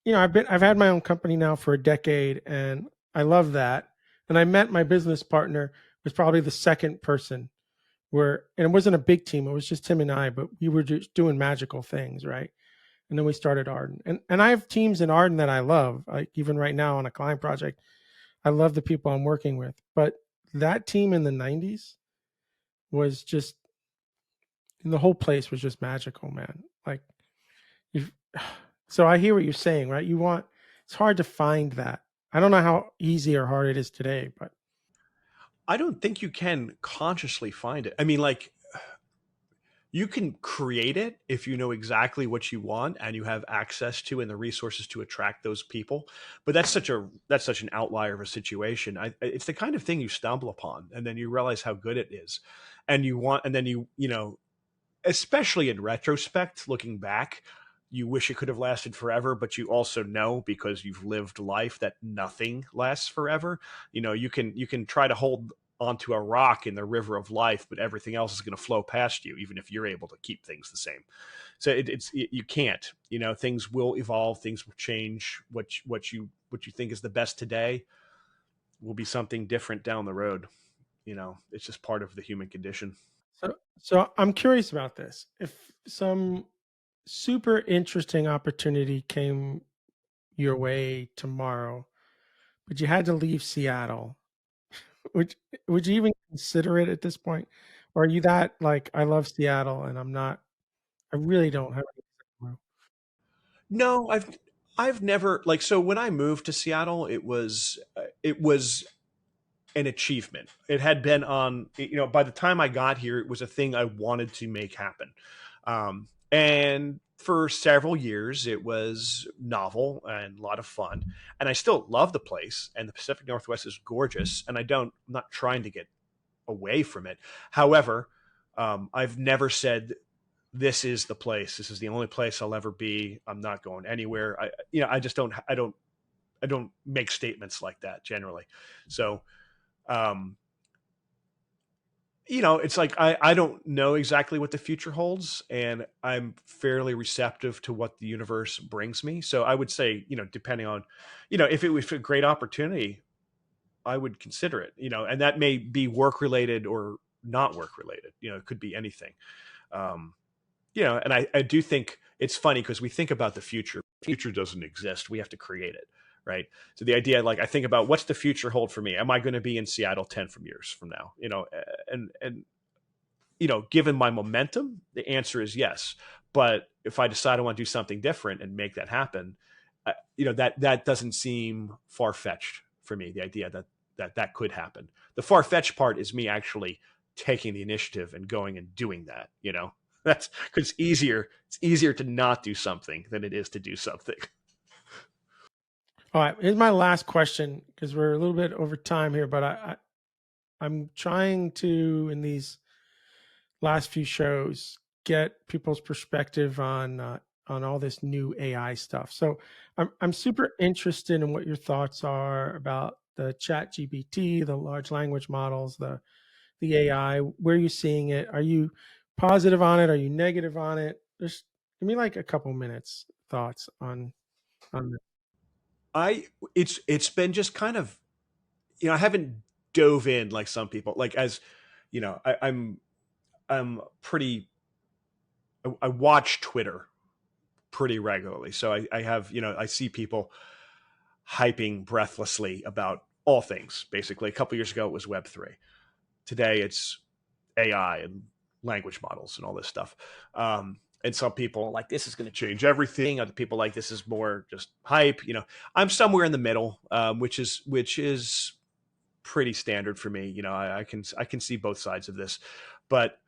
I've had my own company now for a decade, and I love that. And I met my business partner, was probably the second person and it wasn't a big team. It was just him and I, but we were just doing magical things. Right. And then we started Ardan, and I have teams in Ardan that I love. Like, even right now on a client project, I love the people I'm working with, but that team in the 90s was just, and the whole place was just magical, man. Like, you so I hear what you're saying, right? It's hard to find that. I don't know how easy or hard it is today, but I don't think you can consciously find it. I mean, like, you can create it if you know exactly what you want and you have access to and the resources to attract those people. But that's such an outlier of a situation. It's the kind of thing you stumble upon, and then you realize how good it is, and then especially in retrospect, looking back, you wish it could have lasted forever, but you also know because you've lived life that nothing lasts forever. You can try to hold onto a rock in the river of life, but everything else is going to flow past you, even if you're able to keep things the same. So you can't. Things will evolve, things will change. What you think is the best today will be something different down the road. It's just part of the human condition. So I'm curious about this. If some super interesting opportunity came your way tomorrow, but you had to leave Seattle, would would you even consider it at this point? Or are you that like I love Seattle and I really don't have any. No, I've never like so when I moved to Seattle, it was an achievement. It had been by the time I got here, it was a thing I wanted to make happen. And for several years, it was novel and a lot of fun. And I still love the place. And the Pacific Northwest is gorgeous. And I'm not trying to get away from it. However, I've never said this is the place. This is the only place I'll ever be. I'm not going anywhere. I don't make statements like that generally. So, um, it's like I don't know exactly what the future holds, and I'm fairly receptive to what the universe brings me. So I would say, depending on, if it was a great opportunity, I would consider it, and that may be work related or not work related. It could be anything. Um, and I do think it's funny because we think about the future. The future doesn't exist. We have to create it. Right. So the idea, like I think about what's the future hold for me? Am I going to be in Seattle 10 from years from now? And given my momentum, the answer is yes. But if I decide I want to do something different and make that happen, that doesn't seem far fetched for me. The idea that could happen. The far fetched part is me actually taking the initiative and going and doing that. That's because it's easier. It's easier to not do something than it is to do something. All right, here's my last question because we're a little bit over time here, but I'm trying to in these last few shows get people's perspective on all this new AI stuff. So I'm super interested in what your thoughts are about the Chat GPT, the large language models, the AI. Where are you seeing it? Are you positive on it? Are you negative on it? Just give me like a couple minutes thoughts on this. It's been just kind of, I haven't dove in like some people, like as I'm pretty, I watch Twitter pretty regularly. So I have, I see people hyping breathlessly about all things. Basically a couple years ago it was Web3. Today it's AI and language models and all this stuff. And some people like this is going to change everything. Other people like this is more just hype. I'm somewhere in the middle, which is pretty standard for me. I can see both sides of this, but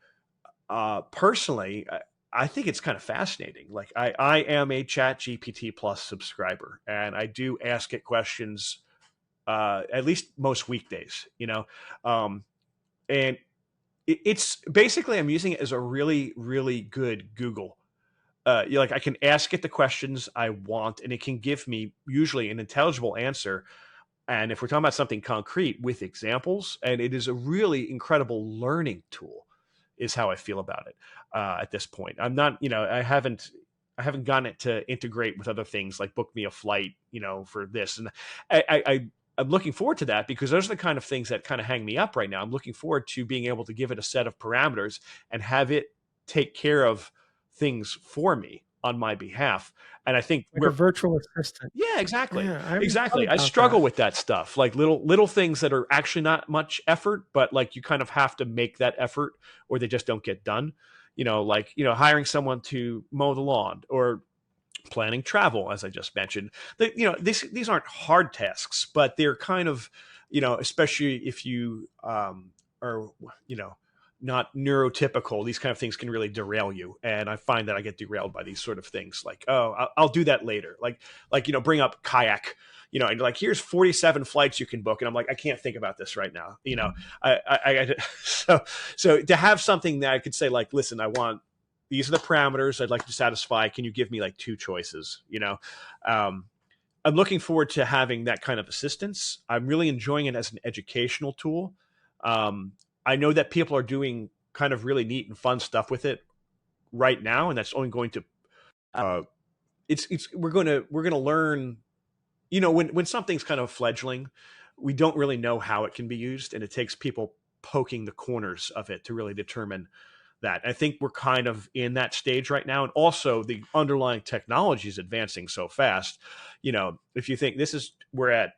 personally, I think it's kind of fascinating. Like I am a Chat GPT Plus subscriber, and I do ask it questions at least most weekdays. And it's basically I'm using it as a really, really good Google. I can ask it the questions I want, and it can give me usually an intelligible answer. And if we're talking about something concrete with examples, and it is a really incredible learning tool, is how I feel about it at this point. I'm not, I haven't gotten it to integrate with other things like book me a flight, for this, and I'm looking forward to that because those are the kind of things that kind of hang me up right now. I'm looking forward to being able to give it a set of parameters and have it take care of things for me on my behalf. And I think Like a virtual assistant. yeah, exactly. Yeah, I haven't Exactly. thought I about struggle that. with that stuff, like little things that are actually not much effort, but like you kind of have to make that effort or they just don't get done. Hiring someone to mow the lawn or planning travel, as I just mentioned. These aren't hard tasks, but they're kind of, especially if you are, not neurotypical, these kind of things can really derail you. And I find that I get derailed by these sort of things like, oh, I'll do that later. Bring up kayak, and like, here's 47 flights you can book. And I'm like, I can't think about this right now. So to have something that I could say like, listen, I want, these are the parameters I'd like to satisfy. Can you give me like 2 choices? I'm looking forward to having that kind of assistance. I'm really enjoying it as an educational tool. I know that people are doing kind of really neat and fun stuff with it right now, and that's only going to we're going to learn. When something's kind of fledgling, we don't really know how it can be used, and it takes people poking the corners of it to really determine that. I think we're kind of in that stage right now, and also the underlying technology is advancing so fast. If you think we're at,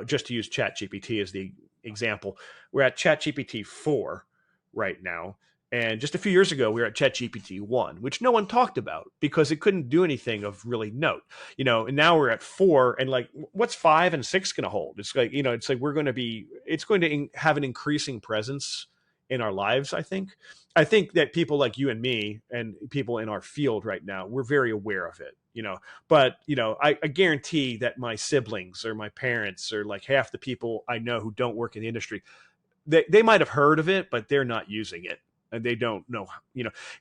just to use ChatGPT as the example, we're at ChatGPT 4 right now. And just a few years ago, we were at ChatGPT 1, which no one talked about because it couldn't do anything of really note. And now we're at 4, and like, what's 5 and 6 going to hold? It's like, it's like it's going to have an increasing presence in our lives, I think. I think that people like you and me and people in our field right now, we're very aware of it, but, I guarantee that my siblings or my parents or like half the people I know who don't work in the industry, they might have heard of it, but they're not using it. And they don't know,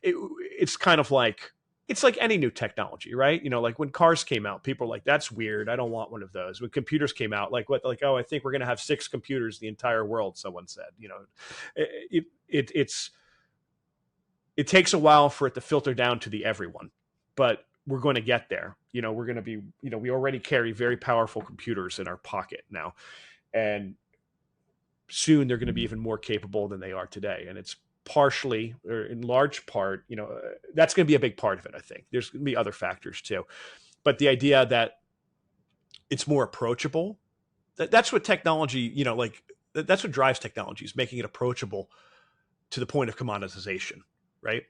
it's kind of like, it's like any new technology, right? Like when cars came out, people were like, that's weird. I don't want one of those. When computers came out, like what, like, oh, I think we're going to have 6 computers in the entire world. Someone said, it takes a while for it to filter down to the everyone, but we're going to get there. We're going to be, we already carry very powerful computers in our pocket now. And soon they're going to be even more capable than they are today. And it's partially, or in large part, that's going to be a big part of it. I think there's going to be other factors too, but the idea that it's more approachable, that's what technology, that's what drives technology, is making it approachable to the point of commoditization, right?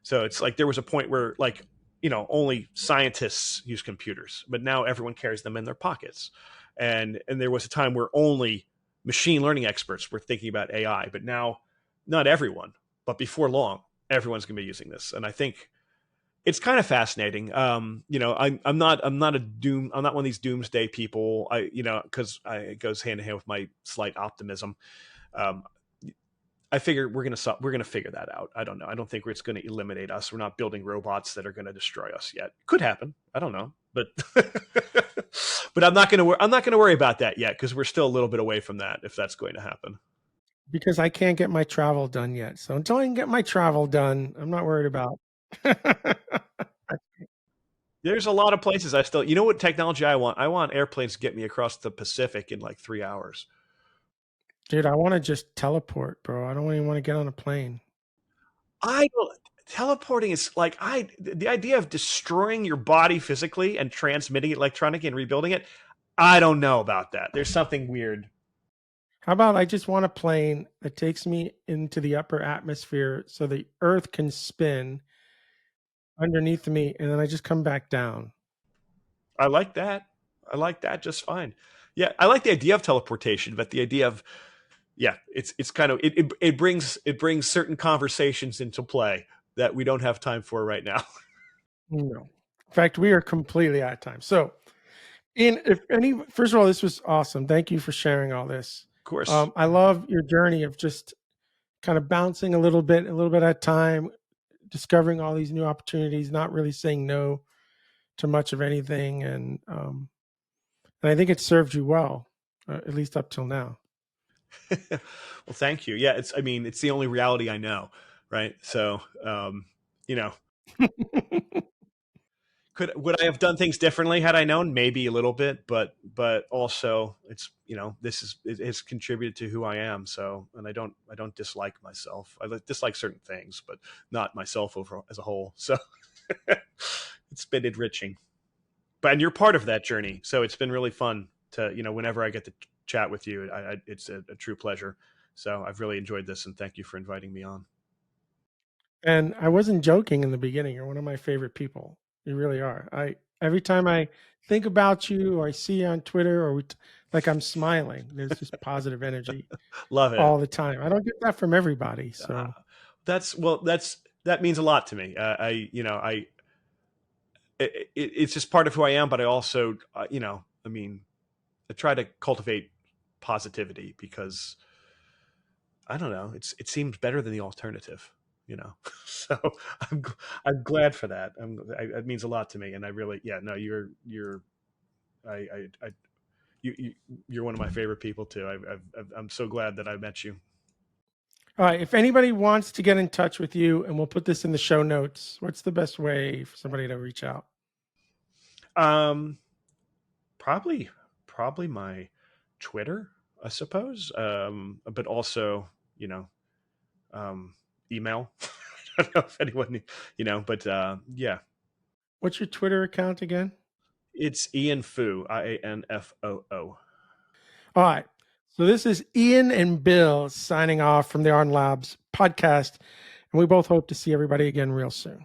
So it's like there was a point where like, only scientists use computers, but now everyone carries them in their pockets. And there was a time where only machine learning experts were thinking about AI, but now not everyone, but before long, everyone's going to be using this. And I think it's kind of fascinating. I'm not one of these doomsday people. Because it goes hand in hand with my slight optimism. I figure we're going to figure that out. I don't know. I don't think it's going to eliminate us. We're not building robots that are going to destroy us yet. Could happen. I don't know, but but I'm not going to worry about that yet, because we're still a little bit away from that, if that's going to happen. Because I can't get my travel done yet. So until I can get my travel done, I'm not worried about. There's a lot of places I still, what technology I want? I want airplanes to get me across the Pacific in like 3 hours. Dude, I want to just teleport, bro. I don't even want to get on a plane. Teleporting is like, the idea of destroying your body physically and transmitting it electronically and rebuilding it, I don't know about that. There's something weird. How about I just want a plane that takes me into the upper atmosphere so the Earth can spin underneath me, and then I just come back down. I like that. Just fine. Yeah, I like the idea of teleportation, but the idea of, it's kind of, it brings certain conversations into play that we don't have time for right now. No. In fact, we are completely out of time. So, Ian, first of all, this was awesome. Thank you for sharing all this. Of course. I love your journey of just kind of bouncing a little bit at a time, discovering all these new opportunities, not really saying no to much of anything. And I think it served you well, at least up till now. Well, thank you. Yeah, it's the only reality I know, right? So, would I have done things differently had I known? Maybe a little bit, but also it's, it has contributed to who I am. So, and I don't dislike myself. I dislike certain things, but not myself as a whole. So it's been enriching, and you're part of that journey. So it's been really fun to, whenever I get to chat with you, it's a true pleasure. So I've really enjoyed this, and thank you for inviting me on. And I wasn't joking in the beginning. You're one of my favorite people. You really are. Every time I think about you, or I see you on Twitter, or like, I'm smiling. There's just positive energy. Love it all the time. I don't get that from everybody. So that means a lot to me. It's just part of who I am. But I also, I try to cultivate positivity because, I don't know, it seems better than the alternative. So I'm glad for that. It means a lot to me, and I really, yeah, no, I you're one of my favorite people too. I'm so glad that I met you. All right. If anybody wants to get in touch with you, and we'll put this in the show notes, what's the best way for somebody to reach out? Um, probably my Twitter, I suppose. But also, email. I don't know if anyone, but yeah, What's your Twitter account again? it's Ian Foo, IANFOO. All right. So this is Ian and Bill signing off from the Ardan Labs podcast. And we both hope to see everybody again real soon.